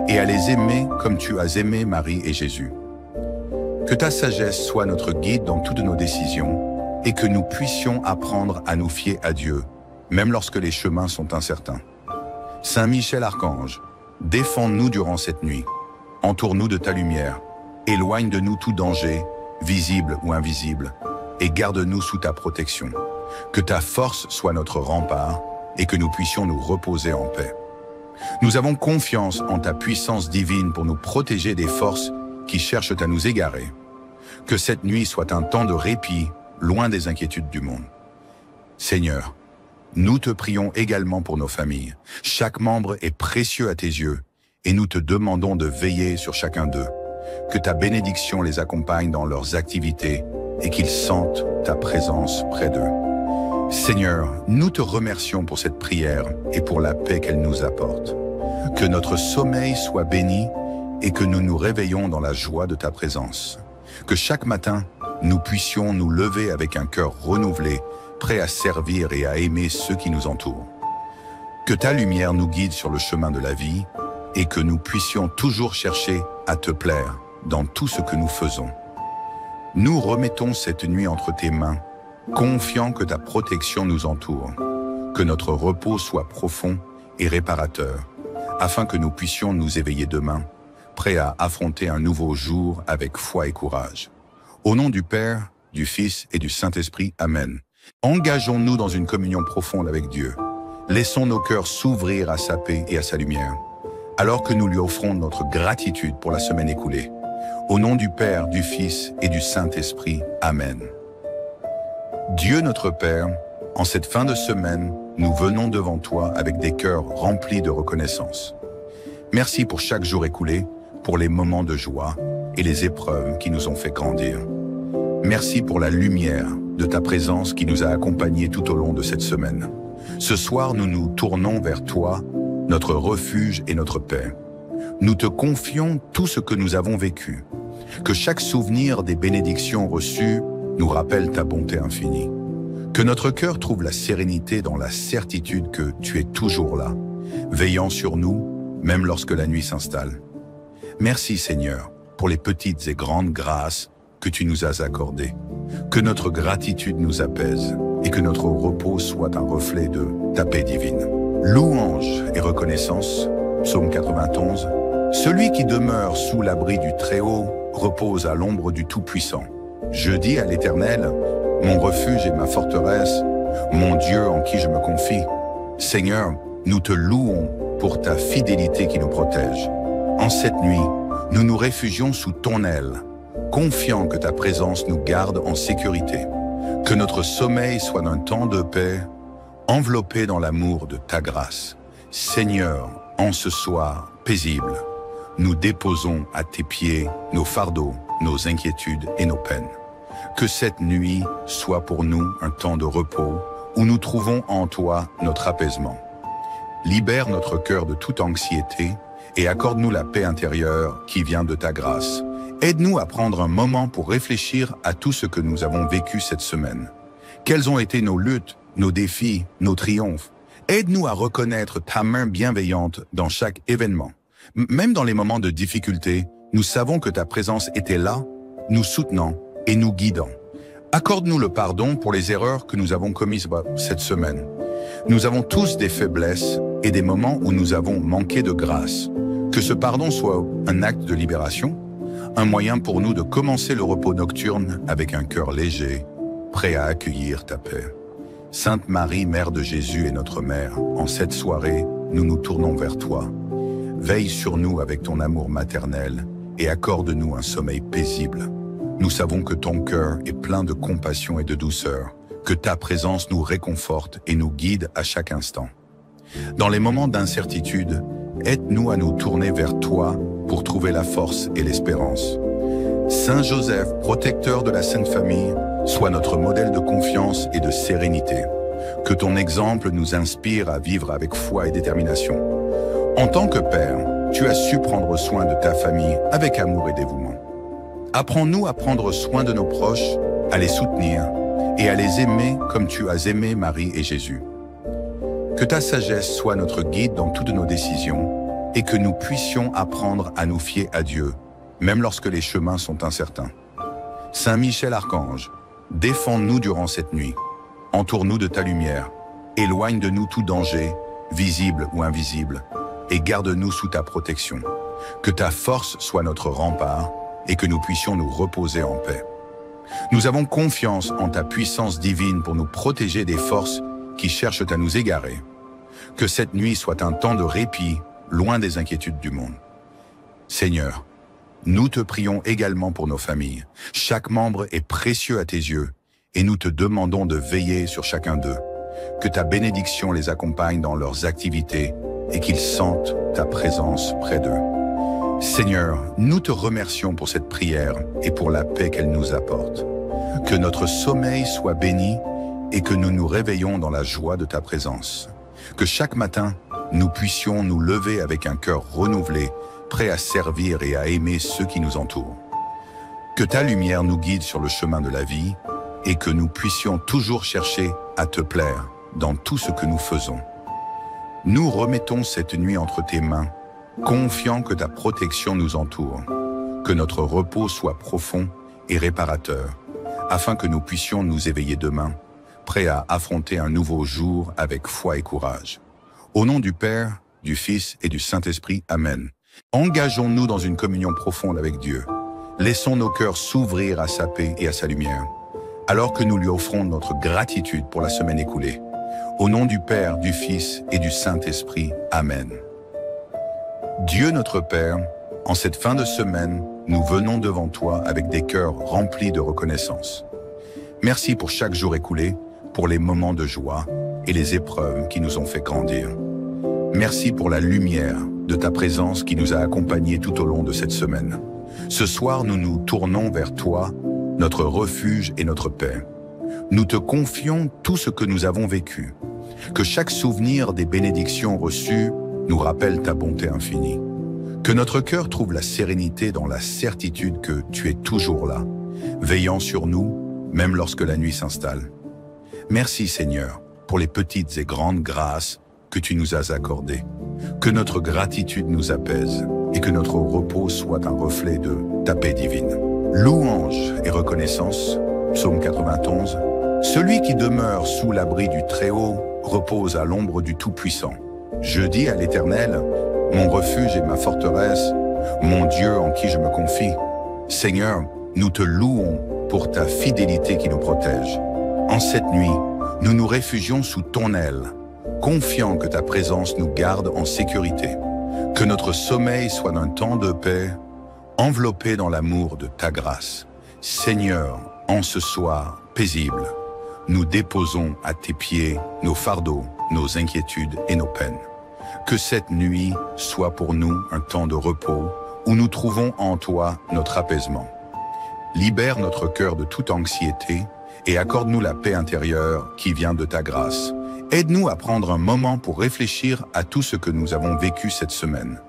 Speaker 1: et à les aimer comme tu as aimé Marie et Jésus. Que ta sagesse soit notre guide dans toutes nos décisions et que nous puissions apprendre à nous fier à Dieu, même lorsque les chemins sont incertains. Saint Michel Archange, défends-nous durant cette nuit. Entoure-nous de ta lumière. Éloigne de nous tout danger, visible ou invisible, et garde-nous sous ta protection. Que ta force soit notre rempart et que nous puissions nous reposer en paix. Nous avons confiance en ta puissance divine pour nous protéger des forces qui cherchent à nous égarer. Que cette nuit soit un temps de répit, loin des inquiétudes du monde. Seigneur, nous te prions également pour nos familles. Chaque membre est précieux à tes yeux et nous te demandons de veiller sur chacun d'eux. Que ta bénédiction les accompagne dans leurs activités et qu'ils sentent ta présence près d'eux. Seigneur, nous te remercions pour cette prière et pour la paix qu'elle nous apporte. Que notre sommeil soit béni et que nous nous réveillons dans la joie de ta présence. Que chaque matin, nous puissions nous lever avec un cœur renouvelé, prêt à servir et à aimer ceux qui nous entourent. Que ta lumière nous guide sur le chemin de la vie et que nous puissions toujours chercher à te plaire dans tout ce que nous faisons. Nous remettons cette nuit entre tes mains, confiants que ta protection nous entoure, que notre repos soit profond et réparateur, afin que nous puissions nous éveiller demain, prêts à affronter un nouveau jour avec foi et courage. Au nom du Père, du Fils et du Saint-Esprit, Amen. Engageons-nous dans une communion profonde avec Dieu. Laissons nos cœurs s'ouvrir à sa paix et à sa lumière, alors que nous lui offrons notre gratitude pour la semaine écoulée. Au nom du Père, du Fils et du Saint-Esprit, Amen. Dieu notre Père, en cette fin de semaine, nous venons devant toi avec des cœurs remplis de reconnaissance. Merci pour chaque jour écoulé, pour les moments de joie et les épreuves qui nous ont fait grandir. Merci pour la lumière de ta présence qui nous a accompagnés tout au long de cette semaine. Ce soir, nous nous tournons vers toi, notre refuge et notre paix. Nous te confions tout ce que nous avons vécu. Que chaque souvenir des bénédictions reçues nous rappelle ta bonté infinie. Que notre cœur trouve la sérénité dans la certitude que tu es toujours là, veillant sur nous, même lorsque la nuit s'installe. Merci Seigneur pour les petites et grandes grâces que tu nous as accordées. Que notre gratitude nous apaise et que notre repos soit un reflet de ta paix divine. Louange et reconnaissance, psaume 91. Celui qui demeure sous l'abri du Très-Haut repose à l'ombre du Tout-Puissant. Je dis à l'Éternel, mon refuge et ma forteresse, mon Dieu en qui je me confie. Seigneur, nous te louons pour ta fidélité qui nous protège. En cette nuit, nous nous réfugions sous ton aile, confiants que ta présence nous garde en sécurité. Que notre sommeil soit d'un temps de paix, enveloppé dans l'amour de ta grâce. Seigneur, en ce soir paisible, nous déposons à tes pieds nos fardeaux, nos inquiétudes et nos peines. Que cette nuit soit pour nous un temps de repos où nous trouvons en toi notre apaisement. Libère notre cœur de toute anxiété et accorde-nous la paix intérieure qui vient de ta grâce. Aide-nous à prendre un moment pour réfléchir à tout ce que nous avons vécu cette semaine. Quelles ont été nos luttes, nos défis, nos triomphes? Aide-nous à reconnaître ta main bienveillante dans chaque événement. Même dans les moments de difficulté, nous savons que ta présence était là, nous soutenant et nous guidant. Accorde-nous le pardon pour les erreurs que nous avons commises cette semaine. Nous avons tous des faiblesses et des moments où nous avons manqué de grâce. Que ce pardon soit un acte de libération, un moyen pour nous de commencer le repos nocturne avec un cœur léger, prêt à accueillir ta paix. Sainte Marie, Mère de Jésus et notre Mère, en cette soirée, nous nous tournons vers toi. Veille sur nous avec ton amour maternel et accorde-nous un sommeil paisible. Nous savons que ton cœur est plein de compassion et de douceur, que ta présence nous réconforte et nous guide à chaque instant. Dans les moments d'incertitude, aide-nous à nous tourner vers toi pour trouver la force et l'espérance. Saint Joseph, protecteur de la Sainte Famille, sois notre modèle de confiance et de sérénité. Que ton exemple nous inspire à vivre avec foi et détermination. En tant que Père, tu as su prendre soin de ta famille avec amour et dévouement. Apprends-nous à prendre soin de nos proches, à les soutenir et à les aimer comme tu as aimé Marie et Jésus. Que ta sagesse soit notre guide dans toutes nos décisions et que nous puissions apprendre à nous fier à Dieu, même lorsque les chemins sont incertains. Saint Michel Archange, défends-nous durant cette nuit. Entoure-nous de ta lumière, éloigne de nous tout danger, visible ou invisible, et garde-nous sous ta protection. Que ta force soit notre rempart et que nous puissions nous reposer en paix. Nous avons confiance en ta puissance divine pour nous protéger des forces qui cherchent à nous égarer. Que cette nuit soit un temps de répit, loin des inquiétudes du monde. Seigneur, nous te prions également pour nos familles. Chaque membre est précieux à tes yeux et nous te demandons de veiller sur chacun d'eux. Que ta bénédiction les accompagne dans leurs activités et qu'ils sentent ta présence près d'eux. Seigneur, nous te remercions pour cette prière et pour la paix qu'elle nous apporte. Que notre sommeil soit béni et que nous nous réveillons dans la joie de ta présence. Que chaque matin, nous puissions nous lever avec un cœur renouvelé, prêt à servir et à aimer ceux qui nous entourent. Que ta lumière nous guide sur le chemin de la vie et que nous puissions toujours chercher à te plaire dans tout ce que nous faisons. Nous remettons cette nuit entre tes mains, confiants que ta protection nous entoure, que notre repos soit profond et réparateur, afin que nous puissions nous éveiller demain, prêts à affronter un nouveau jour avec foi et courage. Au nom du Père, du Fils et du Saint-Esprit, Amen. Engageons-nous dans une communion profonde avec Dieu. Laissons nos cœurs s'ouvrir à sa paix et à sa lumière, alors que nous lui offrons notre gratitude pour la semaine écoulée. Au nom du Père, du Fils et du Saint-Esprit, Amen. Dieu notre Père, en cette fin de semaine, nous venons devant toi avec des cœurs remplis de reconnaissance. Merci pour chaque jour écoulé, pour les moments de joie et les épreuves qui nous ont fait grandir. Merci pour la lumière de ta présence qui nous a accompagnés tout au long de cette semaine. Ce soir, nous nous tournons vers toi, notre refuge et notre paix. Nous te confions tout ce que nous avons vécu. Que chaque souvenir des bénédictions reçues nous rappelle ta bonté infinie. Que notre cœur trouve la sérénité dans la certitude que tu es toujours là, veillant sur nous, même lorsque la nuit s'installe. Merci Seigneur pour les petites et grandes grâces que tu nous as accordées. Que notre gratitude nous apaise et que notre repos soit un reflet de ta paix divine. Louange et reconnaissance, psaume 91. Celui qui demeure sous l'abri du Très-Haut repose à l'ombre du Tout-Puissant. Je dis à l'Éternel, mon refuge et ma forteresse, mon Dieu en qui je me confie. Seigneur, nous te louons pour ta fidélité qui nous protège. En cette nuit, nous nous réfugions sous ton aile, confiants que ta présence nous garde en sécurité. Que notre sommeil soit d'un temps de paix, enveloppé dans l'amour de ta grâce. Seigneur, en ce soir paisible, nous déposons à tes pieds nos fardeaux, nos inquiétudes et nos peines. Que cette nuit soit pour nous un temps de repos où nous trouvons en toi notre apaisement. Libère notre cœur de toute anxiété et accorde-nous la paix intérieure qui vient de ta grâce. Aide-nous à prendre un moment pour réfléchir à tout ce que nous avons vécu cette semaine.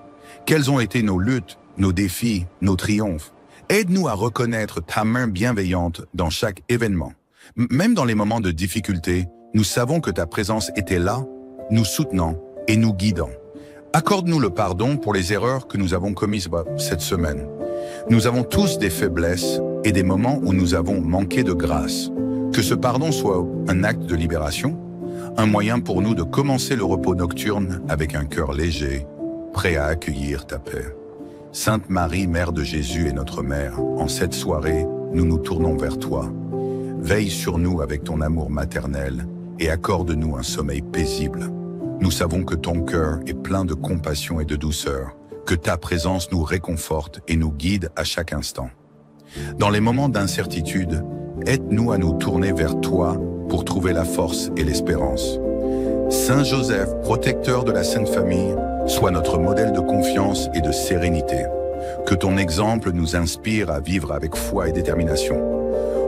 Speaker 1: Quelles ont été nos luttes, nos défis, nos triomphes? Aide-nous à reconnaître ta main bienveillante dans chaque événement. Même dans les moments de difficulté, nous savons que ta présence était là, nous soutenant et nous guidant. Accorde-nous le pardon pour les erreurs que nous avons commises cette semaine. Nous avons tous des faiblesses et des moments où nous avons manqué de grâce. Que ce pardon soit un acte de libération, un moyen pour nous de commencer le repos nocturne avec un cœur léger, prêt à accueillir ta paix. Sainte Marie, Mère de Jésus et notre Mère, en cette soirée, nous nous tournons vers toi. Veille sur nous avec ton amour maternel et accorde-nous un sommeil paisible. Nous savons que ton cœur est plein de compassion et de douceur, que ta présence nous réconforte et nous guide à chaque instant. Dans les moments d'incertitude, aide-nous à nous tourner vers toi pour trouver la force et l'espérance. Saint Joseph, protecteur de la Sainte Famille, sois notre modèle de confiance et de sérénité. Que ton exemple nous inspire à vivre avec foi et détermination.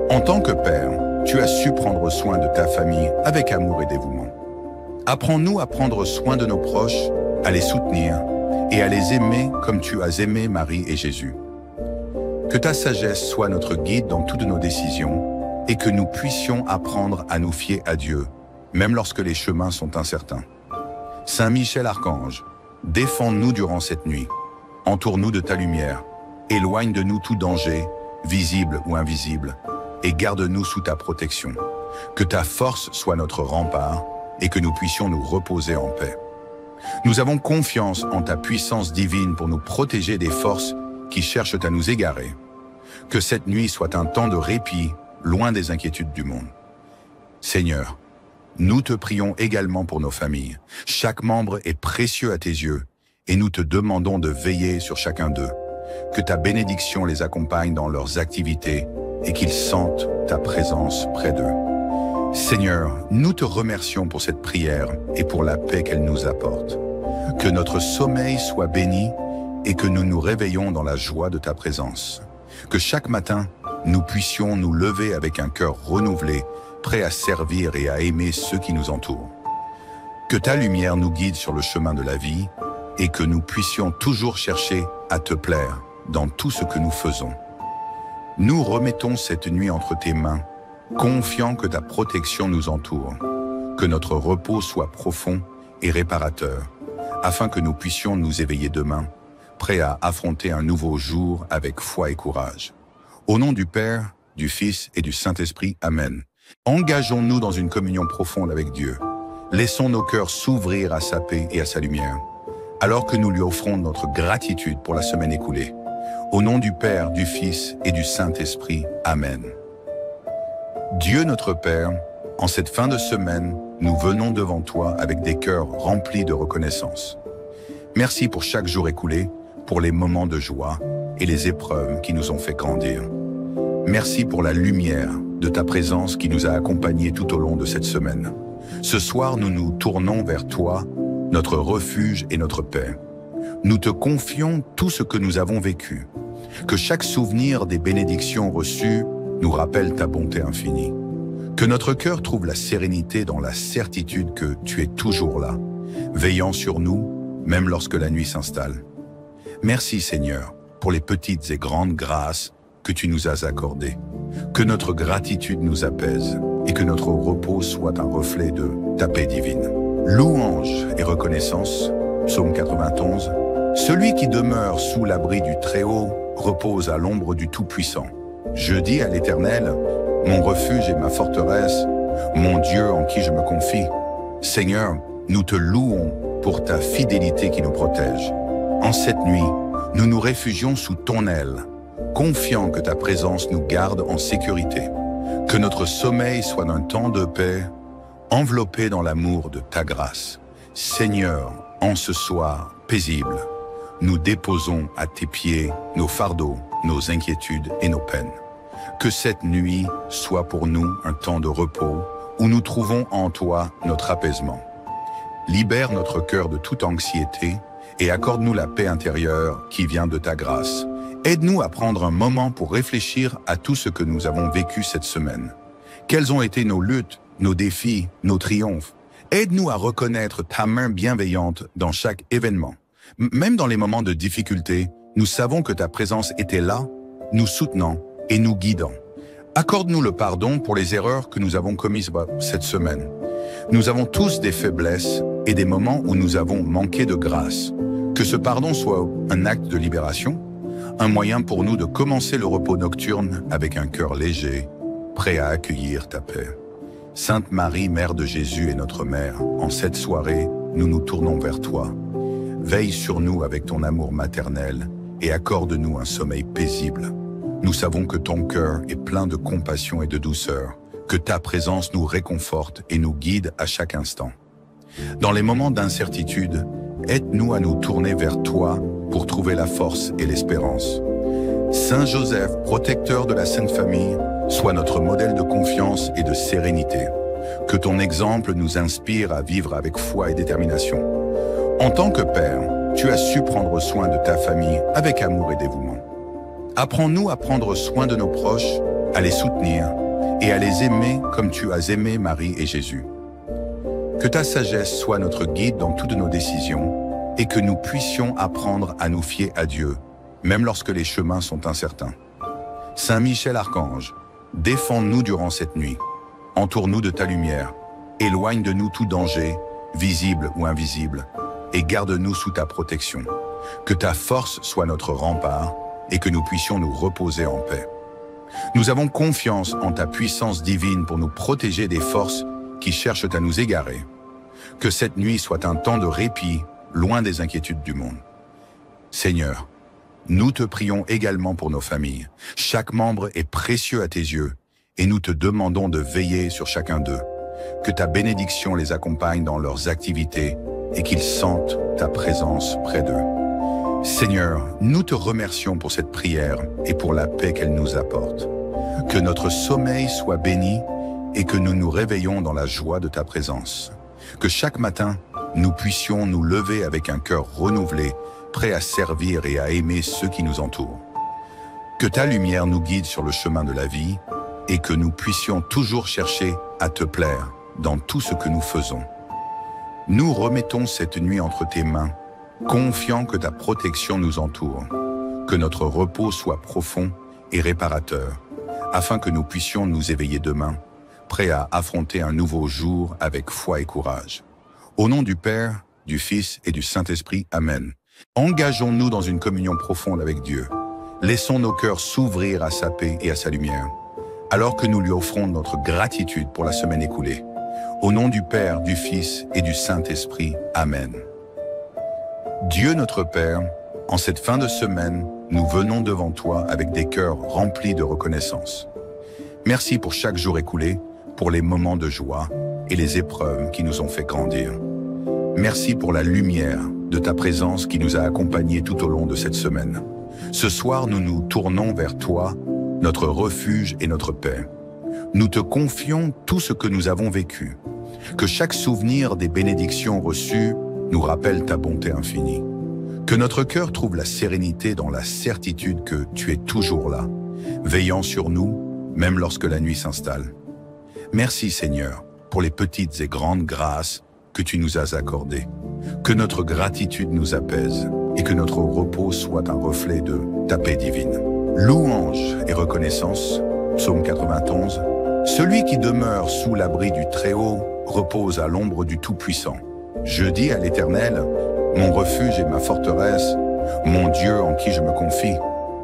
Speaker 1: En tant que Père, tu as su prendre soin de ta famille avec amour et dévouement. Apprends-nous à prendre soin de nos proches, à les soutenir et à les aimer comme tu as aimé Marie et Jésus. Que ta sagesse soit notre guide dans toutes nos décisions et que nous puissions apprendre à nous fier à Dieu, même lorsque les chemins sont incertains. Saint Michel Archange, défends-nous durant cette nuit. Entoure-nous de ta lumière, éloigne de nous tout danger, visible ou invisible, et garde-nous sous ta protection. Que ta force soit notre rempart et que nous puissions nous reposer en paix. Nous avons confiance en ta puissance divine pour nous protéger des forces qui cherchent à nous égarer. Que cette nuit soit un temps de répit, loin des inquiétudes du monde. Seigneur, nous te prions également pour nos familles. Chaque membre est précieux à tes yeux et nous te demandons de veiller sur chacun d'eux. Que ta bénédiction les accompagne dans leurs activités et qu'ils sentent ta présence près d'eux. Seigneur, nous te remercions pour cette prière et pour la paix qu'elle nous apporte. Que notre sommeil soit béni et que nous nous réveillons dans la joie de ta présence. Que chaque matin, nous puissions nous lever avec un cœur renouvelé, prêt à servir et à aimer ceux qui nous entourent. Que ta lumière nous guide sur le chemin de la vie et que nous puissions toujours chercher à te plaire dans tout ce que nous faisons. Nous remettons cette nuit entre tes mains, confiants que ta protection nous entoure, que notre repos soit profond et réparateur, afin que nous puissions nous éveiller demain, prêts à affronter un nouveau jour avec foi et courage. Au nom du Père, du Fils et du Saint-Esprit, Amen. Engageons-nous dans une communion profonde avec Dieu. Laissons nos cœurs s'ouvrir à sa paix et à sa lumière, alors que nous lui offrons notre gratitude pour la semaine écoulée. Au nom du Père, du Fils et du Saint-Esprit, Amen. Dieu notre Père, en cette fin de semaine, nous venons devant toi avec des cœurs remplis de reconnaissance. Merci pour chaque jour écoulé, pour les moments de joie et les épreuves qui nous ont fait grandir. Merci pour la lumière de ta présence qui nous a accompagnés tout au long de cette semaine. Ce soir, nous nous tournons vers toi, notre refuge et notre paix. Nous te confions tout ce que nous avons vécu. Que chaque souvenir des bénédictions reçues nous rappelle ta bonté infinie. Que notre cœur trouve la sérénité dans la certitude que tu es toujours là, veillant sur nous, même lorsque la nuit s'installe. Merci Seigneur pour les petites et grandes grâces que tu nous as accordées. Que notre gratitude nous apaise et que notre repos soit un reflet de ta paix divine. Louange et reconnaissance, psaume 91. Celui qui demeure sous l'abri du Très-Haut repose à l'ombre du Tout-Puissant. Je dis à l'Éternel, mon refuge et ma forteresse, mon Dieu en qui je me confie. Seigneur, nous te louons pour ta fidélité qui nous protège. En cette nuit, nous nous réfugions sous ton aile, confiants que ta présence nous garde en sécurité. Que notre sommeil soit d'un temps de paix, enveloppé dans l'amour de ta grâce. Seigneur, en ce soir paisible, nous déposons à tes pieds nos fardeaux, nos inquiétudes et nos peines. Que cette nuit soit pour nous un temps de repos où nous trouvons en toi notre apaisement. Libère notre cœur de toute anxiété et accorde-nous la paix intérieure qui vient de ta grâce. Aide-nous à prendre un moment pour réfléchir à tout ce que nous avons vécu cette semaine. Quelles ont été nos luttes, nos défis, nos triomphes? Aide-nous à reconnaître ta main bienveillante dans chaque événement. Même dans les moments de difficulté, nous savons que ta présence était là, nous soutenant et nous guidant. Accorde-nous le pardon pour les erreurs que nous avons commises cette semaine. Nous avons tous des faiblesses et des moments où nous avons manqué de grâce. Que ce pardon soit un acte de libération, un moyen pour nous de commencer le repos nocturne avec un cœur léger, prêt à accueillir ta paix. Sainte Marie, Mère de Jésus et notre Mère, en cette soirée, nous nous tournons vers toi. Veille sur nous avec ton amour maternel et accorde-nous un sommeil paisible. Nous savons que ton cœur est plein de compassion et de douceur, que ta présence nous réconforte et nous guide à chaque instant. Dans les moments d'incertitude, aide-nous à nous tourner vers toi pour trouver la force et l'espérance. Saint Joseph, protecteur de la Sainte Famille, sois notre modèle de confiance et de sérénité. Que ton exemple nous inspire à vivre avec foi et détermination. En tant que Père, tu as su prendre soin de ta famille avec amour et dévouement. Apprends-nous à prendre soin de nos proches, à les soutenir et à les aimer comme tu as aimé Marie et Jésus. Que ta sagesse soit notre guide dans toutes nos décisions et que nous puissions apprendre à nous fier à Dieu, même lorsque les chemins sont incertains. Saint Michel Archange, défends-nous durant cette nuit. Entoure-nous de ta lumière, éloigne de nous tout danger, visible ou invisible, et garde-nous sous ta protection. Que ta force soit notre rempart et que nous puissions nous reposer en paix. Nous avons confiance en ta puissance divine pour nous protéger des forces qui cherchent à nous égarer. Que cette nuit soit un temps de répit, loin des inquiétudes du monde. Seigneur, nous te prions également pour nos familles. Chaque membre est précieux à tes yeux et nous te demandons de veiller sur chacun d'eux. Que ta bénédiction les accompagne dans leurs activités et qu'ils sentent ta présence près d'eux. Seigneur, nous te remercions pour cette prière et pour la paix qu'elle nous apporte. Que notre sommeil soit béni et que nous nous réveillons dans la joie de ta présence. Que chaque matin, nous puissions nous lever avec un cœur renouvelé, prêt à servir et à aimer ceux qui nous entourent. Que ta lumière nous guide sur le chemin de la vie et que nous puissions toujours chercher à te plaire dans tout ce que nous faisons. Nous remettons cette nuit entre tes mains, confiants que ta protection nous entoure, que notre repos soit profond et réparateur, afin que nous puissions nous éveiller demain, prêts à affronter un nouveau jour avec foi et courage. Au nom du Père, du Fils et du Saint-Esprit, Amen. Engageons-nous dans une communion profonde avec Dieu. Laissons nos cœurs s'ouvrir à sa paix et à sa lumière, alors que nous lui offrons notre gratitude pour la semaine écoulée. Au nom du Père, du Fils et du Saint-Esprit, Amen. Dieu notre Père, en cette fin de semaine, nous venons devant toi avec des cœurs remplis de reconnaissance. Merci pour chaque jour écoulé, pour les moments de joie et les épreuves qui nous ont fait grandir. Merci pour la lumière de ta présence qui nous a accompagnés tout au long de cette semaine. Ce soir, nous nous tournons vers toi, notre refuge et notre paix. Nous te confions tout ce que nous avons vécu. Que chaque souvenir des bénédictions reçues nous rappelle ta bonté infinie. Que notre cœur trouve la sérénité dans la certitude que tu es toujours là, veillant sur nous, même lorsque la nuit s'installe. Merci Seigneur pour les petites et grandes grâces que tu nous as accordées. Que notre gratitude nous apaise et que notre repos soit un reflet de ta paix divine. Louange et reconnaissance, psaume 91. Celui qui demeure sous l'abri du Très-Haut repose à l'ombre du Tout-Puissant. Je dis à l'Éternel, mon refuge et ma forteresse, mon Dieu en qui je me confie.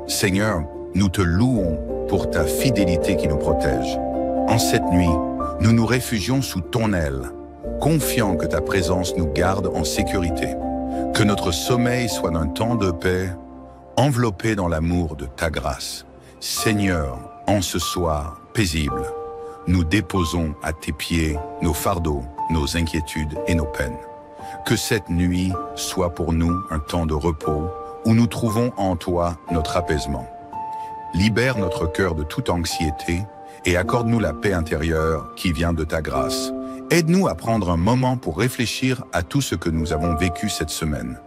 Speaker 1: Seigneur, nous te louons pour ta fidélité qui nous protège. En cette nuit, nous nous réfugions sous ton aile, confiants que ta présence nous garde en sécurité. Que notre sommeil soit d'un temps de paix, enveloppé dans l'amour de ta grâce. Seigneur, en ce soir paisible, nous déposons à tes pieds nos fardeaux, nos inquiétudes et nos peines. Que cette nuit soit pour nous un temps de repos où nous trouvons en toi notre apaisement. Libère notre cœur de toute anxiété et accorde-nous la paix intérieure qui vient de ta grâce. Aide-nous à prendre un moment pour réfléchir à tout ce que nous avons vécu cette semaine.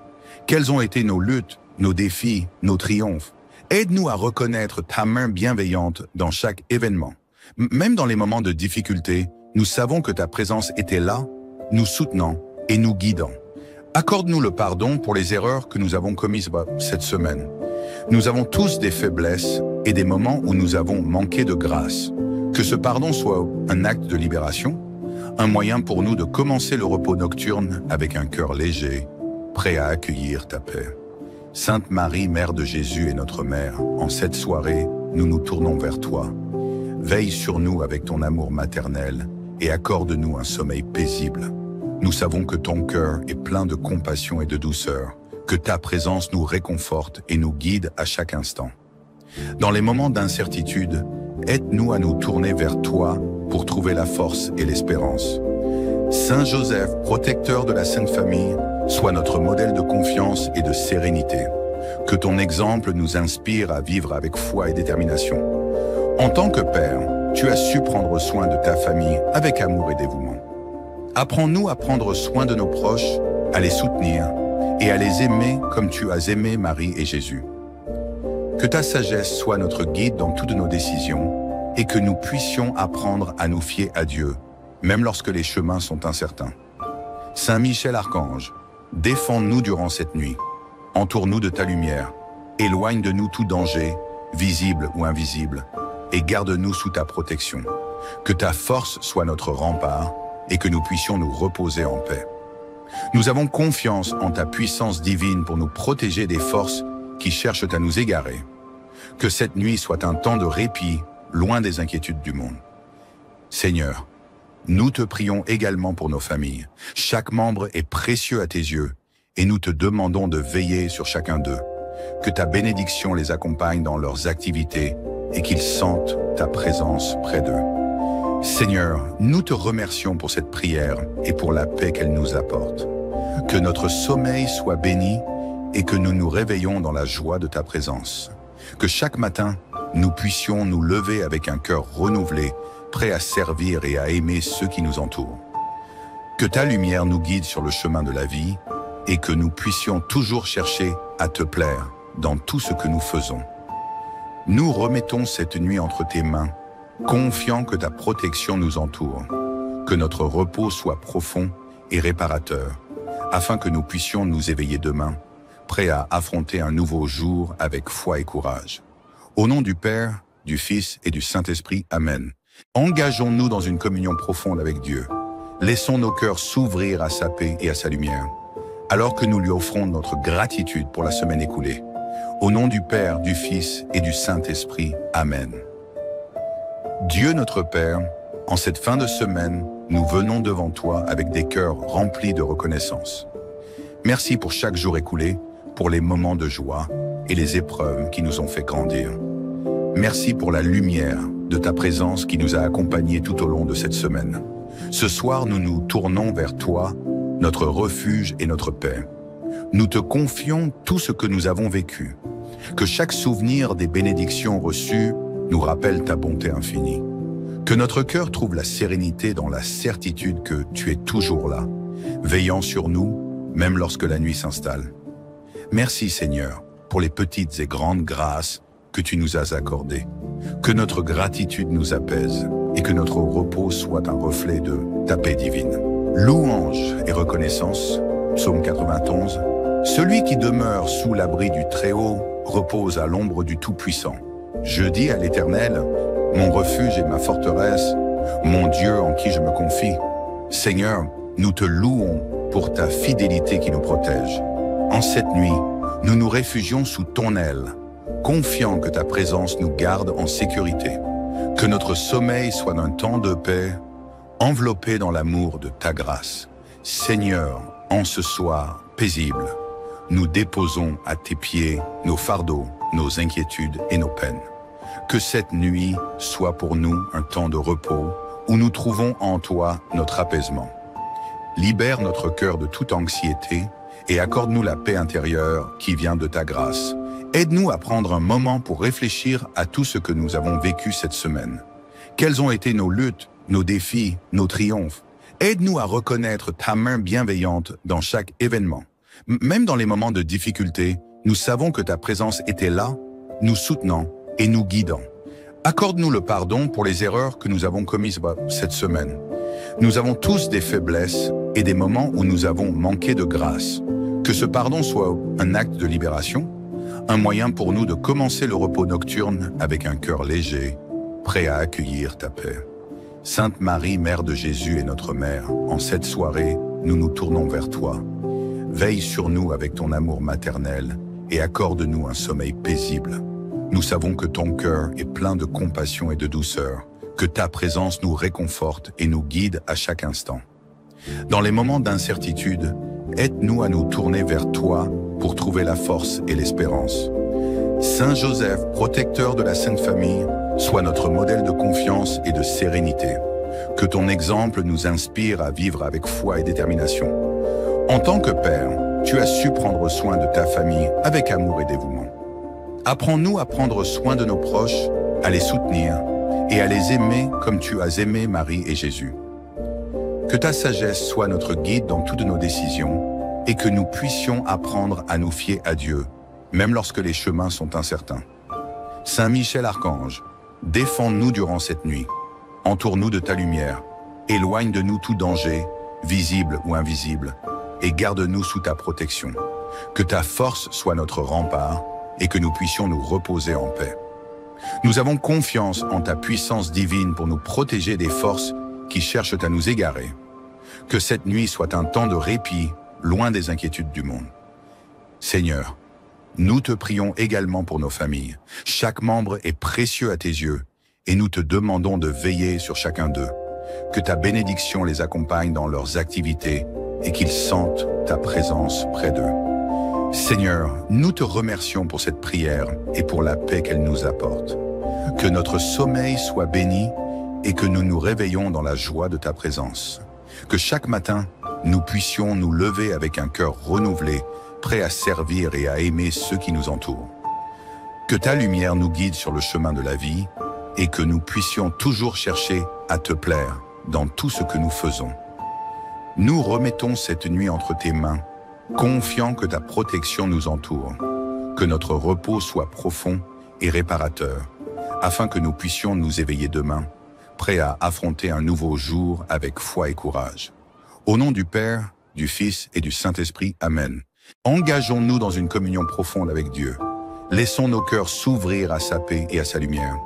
Speaker 1: Quelles ont été nos luttes, nos défis, nos triomphes? Aide-nous à reconnaître ta main bienveillante dans chaque événement. Même dans les moments de difficulté, nous savons que ta présence était là, nous soutenant et nous guidant. Accorde-nous le pardon pour les erreurs que nous avons commises cette semaine. Nous avons tous des faiblesses et des moments où nous avons manqué de grâce. Que ce pardon soit un acte de libération, un moyen pour nous de commencer le repos nocturne avec un cœur léger, prêt à accueillir ta paix. Sainte Marie, Mère de Jésus et notre Mère, en cette soirée, nous nous tournons vers toi. Veille sur nous avec ton amour maternel et accorde-nous un sommeil paisible. Nous savons que ton cœur est plein de compassion et de douceur, que ta présence nous réconforte et nous guide à chaque instant. Dans les moments d'incertitude, aide-nous à nous tourner vers toi pour trouver la force et l'espérance. Saint Joseph, protecteur de la Sainte Famille, sois notre modèle de confiance et de sérénité. Que ton exemple nous inspire à vivre avec foi et détermination. En tant que Père, tu as su prendre soin de ta famille avec amour et dévouement. Apprends-nous à prendre soin de nos proches, à les soutenir et à les aimer comme tu as aimé Marie et Jésus. Que ta sagesse soit notre guide dans toutes nos décisions et que nous puissions apprendre à nous fier à Dieu, même lorsque les chemins sont incertains. Saint Michel Archange, défends-nous durant cette nuit. Entoure-nous de ta lumière. Éloigne de nous tout danger, visible ou invisible, et garde-nous sous ta protection. Que ta force soit notre rempart et que nous puissions nous reposer en paix. Nous avons confiance en ta puissance divine pour nous protéger des forces qui cherchent à nous égarer. Que cette nuit soit un temps de répit, loin des inquiétudes du monde. Seigneur, nous te prions également pour nos familles. Chaque membre est précieux à tes yeux et nous te demandons de veiller sur chacun d'eux. Que ta bénédiction les accompagne dans leurs activités et qu'ils sentent ta présence près d'eux. Seigneur, nous te remercions pour cette prière et pour la paix qu'elle nous apporte. Que notre sommeil soit béni et que nous nous réveillons dans la joie de ta présence. Que chaque matin, nous puissions nous lever avec un cœur renouvelé, prêt à servir et à aimer ceux qui nous entourent. Que ta lumière nous guide sur le chemin de la vie et que nous puissions toujours chercher à te plaire dans tout ce que nous faisons. Nous remettons cette nuit entre tes mains, confiants que ta protection nous entoure, que notre repos soit profond et réparateur, afin que nous puissions nous éveiller demain, prêts à affronter un nouveau jour avec foi et courage. Au nom du Père, du Fils et du Saint-Esprit, Amen. Engageons-nous dans une communion profonde avec Dieu. Laissons nos cœurs s'ouvrir à sa paix et à sa lumière, alors que nous lui offrons notre gratitude pour la semaine écoulée. Au nom du Père, du Fils et du Saint-Esprit, Amen. Dieu notre Père, en cette fin de semaine, nous venons devant toi avec des cœurs remplis de reconnaissance. Merci pour chaque jour écoulé, pour les moments de joie et les épreuves qui nous ont fait grandir. Merci pour la lumière de ta présence qui nous a accompagnés tout au long de cette semaine. Ce soir, nous nous tournons vers toi, notre refuge et notre paix. Nous te confions tout ce que nous avons vécu. Que chaque souvenir des bénédictions reçues nous rappelle ta bonté infinie. Que notre cœur trouve la sérénité dans la certitude que tu es toujours là, veillant sur nous, même lorsque la nuit s'installe. Merci Seigneur pour les petites et grandes grâces que tu nous as accordées. Que notre gratitude nous apaise et que notre repos soit un reflet de ta paix divine. Louange et reconnaissance, psaume 91. Celui qui demeure sous l'abri du Très-Haut repose à l'ombre du Tout-Puissant. Je dis à l'Éternel, mon refuge et ma forteresse, mon Dieu en qui je me confie. Seigneur, nous te louons pour ta fidélité qui nous protège. En cette nuit, nous nous réfugions sous ton aile, confiants que ta présence nous garde en sécurité. Que notre sommeil soit d'un temps de paix, enveloppé dans l'amour de ta grâce. Seigneur, en ce soir paisible, nous déposons à tes pieds nos fardeaux, nos inquiétudes et nos peines. Que cette nuit soit pour nous un temps de repos où nous trouvons en toi notre apaisement. Libère notre cœur de toute anxiété et accorde-nous la paix intérieure qui vient de ta grâce. Aide-nous à prendre un moment pour réfléchir à tout ce que nous avons vécu cette semaine. Quelles ont été nos luttes, nos défis, nos triomphes? Aide-nous à reconnaître ta main bienveillante dans chaque événement. Même dans les moments de difficulté, nous savons que ta présence était là, nous soutenant et nous guidant. Accorde-nous le pardon pour les erreurs que nous avons commises cette semaine. Nous avons tous des faiblesses et des moments où nous avons manqué de grâce. Que ce pardon soit un acte de libération, un moyen pour nous de commencer le repos nocturne avec un cœur léger, prêt à accueillir ta paix. Sainte Marie, Mère de Jésus et notre Mère, en cette soirée, nous nous tournons vers toi. Veille sur nous avec ton amour maternel et accorde-nous un sommeil paisible. Nous savons que ton cœur est plein de compassion et de douceur, que ta présence nous réconforte et nous guide à chaque instant. Dans les moments d'incertitude, aide-nous à nous tourner vers toi pour trouver la force et l'espérance. Saint Joseph, protecteur de la Sainte Famille, sois notre modèle de confiance et de sérénité. Que ton exemple nous inspire à vivre avec foi et détermination. En tant que Père, tu as su prendre soin de ta famille avec amour et dévouement. Apprends-nous à prendre soin de nos proches, à les soutenir et à les aimer comme tu as aimé Marie et Jésus. Que ta sagesse soit notre guide dans toutes nos décisions et que nous puissions apprendre à nous fier à Dieu, même lorsque les chemins sont incertains. Saint Michel Archange, défends-nous durant cette nuit. Entoure-nous de ta lumière, éloigne de nous tout danger, visible ou invisible, et garde-nous sous ta protection. Que ta force soit notre rempart et que nous puissions nous reposer en paix. Nous avons confiance en ta puissance divine pour nous protéger des forces qui cherchent à nous égarer. Que cette nuit soit un temps de répit, loin des inquiétudes du monde. Seigneur, nous te prions également pour nos familles. Chaque membre est précieux à tes yeux et nous te demandons de veiller sur chacun d'eux. Que ta bénédiction les accompagne dans leurs activités et qu'ils sentent ta présence près d'eux. Seigneur, nous te remercions pour cette prière et pour la paix qu'elle nous apporte. Que notre sommeil soit béni et que nous nous réveillons dans la joie de ta présence. Que chaque matin, nous puissions nous lever avec un cœur renouvelé, prêt à servir et à aimer ceux qui nous entourent. Que ta lumière nous guide sur le chemin de la vie et que nous puissions toujours chercher à te plaire dans tout ce que nous faisons. Nous remettons cette nuit entre tes mains, confiants que ta protection nous entoure, que notre repos soit profond et réparateur, afin que nous puissions nous éveiller demain, prêts à affronter un nouveau jour avec foi et courage. Au nom du Père, du Fils et du Saint-Esprit, Amen. Engageons-nous dans une communion profonde avec Dieu. Laissons nos cœurs s'ouvrir à sa paix et à sa lumière,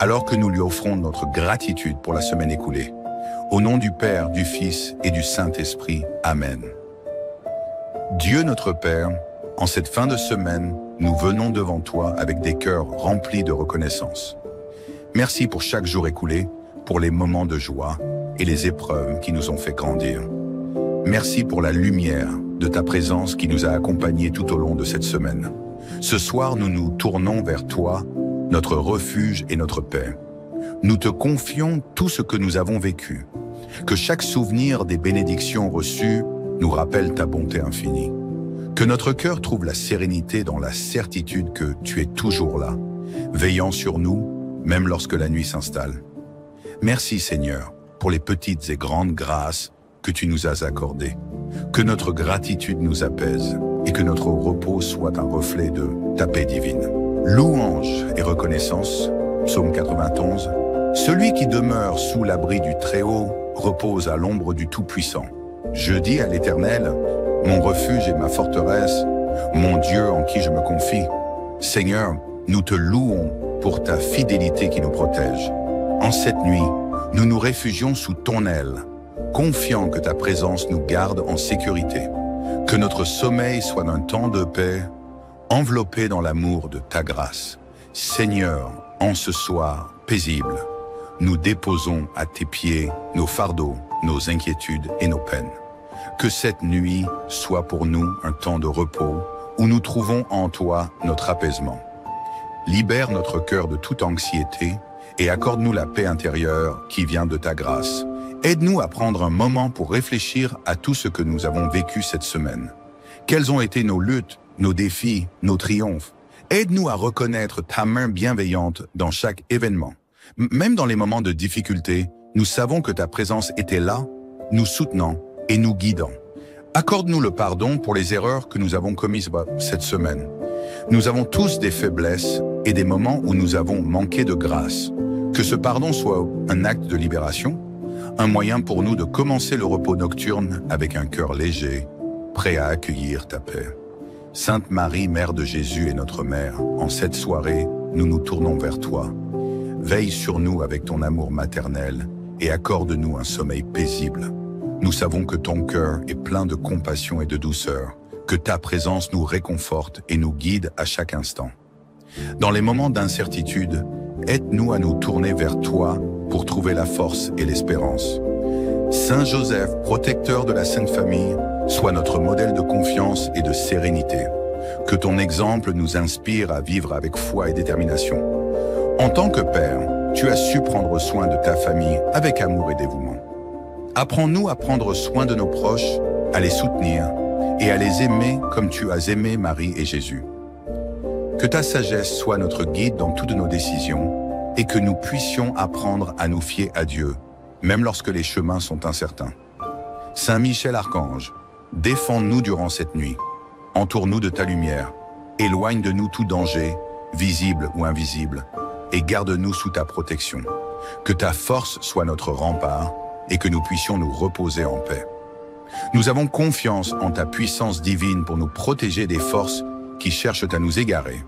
Speaker 1: alors que nous lui offrons notre gratitude pour la semaine écoulée. Au nom du Père, du Fils et du Saint-Esprit, Amen. Dieu notre Père, en cette fin de semaine, nous venons devant toi avec des cœurs remplis de reconnaissance. Merci pour chaque jour écoulé, pour les moments de joie et les épreuves qui nous ont fait grandir. Merci pour la lumière de ta présence qui nous a accompagnés tout au long de cette semaine. Ce soir, nous nous tournons vers toi, notre refuge et notre paix. Nous te confions tout ce que nous avons vécu. Que chaque souvenir des bénédictions reçues nous rappelle ta bonté infinie. Que notre cœur trouve la sérénité dans la certitude que tu es toujours là, veillant sur nous, même lorsque la nuit s'installe. Merci Seigneur pour les petites et grandes grâces que tu nous as accordées. Que notre gratitude nous apaise et que notre repos soit un reflet de ta paix divine. Louange et reconnaissance, psaume 91. Celui qui demeure sous l'abri du Très-Haut repose à l'ombre du Tout-Puissant. Je dis à l'Éternel, mon refuge et ma forteresse, mon Dieu en qui je me confie. Seigneur, nous te louons pour ta fidélité qui nous protège. En cette nuit, nous nous réfugions sous ton aile, confiants que ta présence nous garde en sécurité. Que notre sommeil soit d'un temps de paix, enveloppés dans l'amour de ta grâce. Seigneur, en ce soir paisible, nous déposons à tes pieds nos fardeaux, nos inquiétudes et nos peines. Que cette nuit soit pour nous un temps de repos où nous trouvons en toi notre apaisement. Libère notre cœur de toute anxiété et accorde-nous la paix intérieure qui vient de ta grâce. Aide-nous à prendre un moment pour réfléchir à tout ce que nous avons vécu cette semaine. Quelles ont été nos luttes, nos défis, nos triomphes? Aide-nous à reconnaître ta main bienveillante dans chaque événement. Même dans les moments de difficulté, nous savons que ta présence était là, nous soutenant et nous guidant. Accorde-nous le pardon pour les erreurs que nous avons commises cette semaine. Nous avons tous des faiblesses et des moments où nous avons manqué de grâce. Que ce pardon soit un acte de libération, un moyen pour nous de commencer le repos nocturne avec un cœur léger, prêt à accueillir ta paix. Sainte Marie, Mère de Jésus et notre Mère, en cette soirée, nous nous tournons vers toi. Veille sur nous avec ton amour maternel et accorde-nous un sommeil paisible. Nous savons que ton cœur est plein de compassion et de douceur, que ta présence nous réconforte et nous guide à chaque instant. Dans les moments d'incertitude, aide-nous à nous tourner vers toi pour trouver la force et l'espérance. Saint Joseph, protecteur de la Sainte Famille, sois notre modèle de confiance et de sérénité. Que ton exemple nous inspire à vivre avec foi et détermination. En tant que Père, tu as su prendre soin de ta famille avec amour et dévouement. Apprends-nous à prendre soin de nos proches, à les soutenir et à les aimer comme tu as aimé Marie et Jésus. Que ta sagesse soit notre guide dans toutes nos décisions et que nous puissions apprendre à nous fier à Dieu, même lorsque les chemins sont incertains. Saint Michel Archange, défends-nous durant cette nuit. Entoure-nous de ta lumière. Éloigne de nous tout danger, visible ou invisible, et garde-nous sous ta protection. Que ta force soit notre rempart et que nous puissions nous reposer en paix. Nous avons confiance en ta puissance divine pour nous protéger des forces qui cherchent à nous égarer.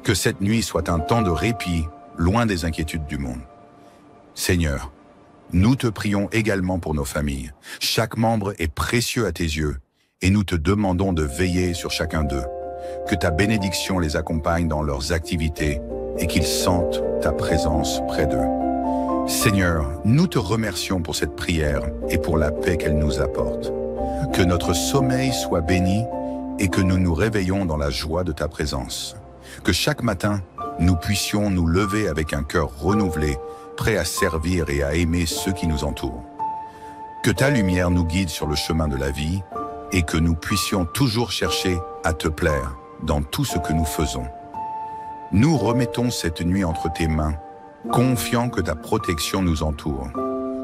Speaker 1: Que cette nuit soit un temps de répit, loin des inquiétudes du monde. Seigneur, nous te prions également pour nos familles. Chaque membre est précieux à tes yeux et nous te demandons de veiller sur chacun d'eux. Que ta bénédiction les accompagne dans leurs activités et qu'ils sentent ta présence près d'eux. Seigneur, nous te remercions pour cette prière et pour la paix qu'elle nous apporte. Que notre sommeil soit béni et que nous nous réveillons dans la joie de ta présence. Que chaque matin, nous puissions nous lever avec un cœur renouvelé, prêt à servir et à aimer ceux qui nous entourent. Que ta lumière nous guide sur le chemin de la vie et que nous puissions toujours chercher à te plaire dans tout ce que nous faisons. Nous remettons cette nuit entre tes mains, confiants que ta protection nous entoure,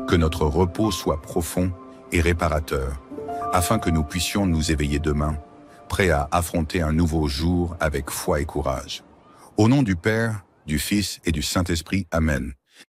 Speaker 1: que notre repos soit profond et réparateur, afin que nous puissions nous éveiller demain, prêts à affronter un nouveau jour avec foi et courage. Au nom du Père, du Fils et du Saint-Esprit, Amen.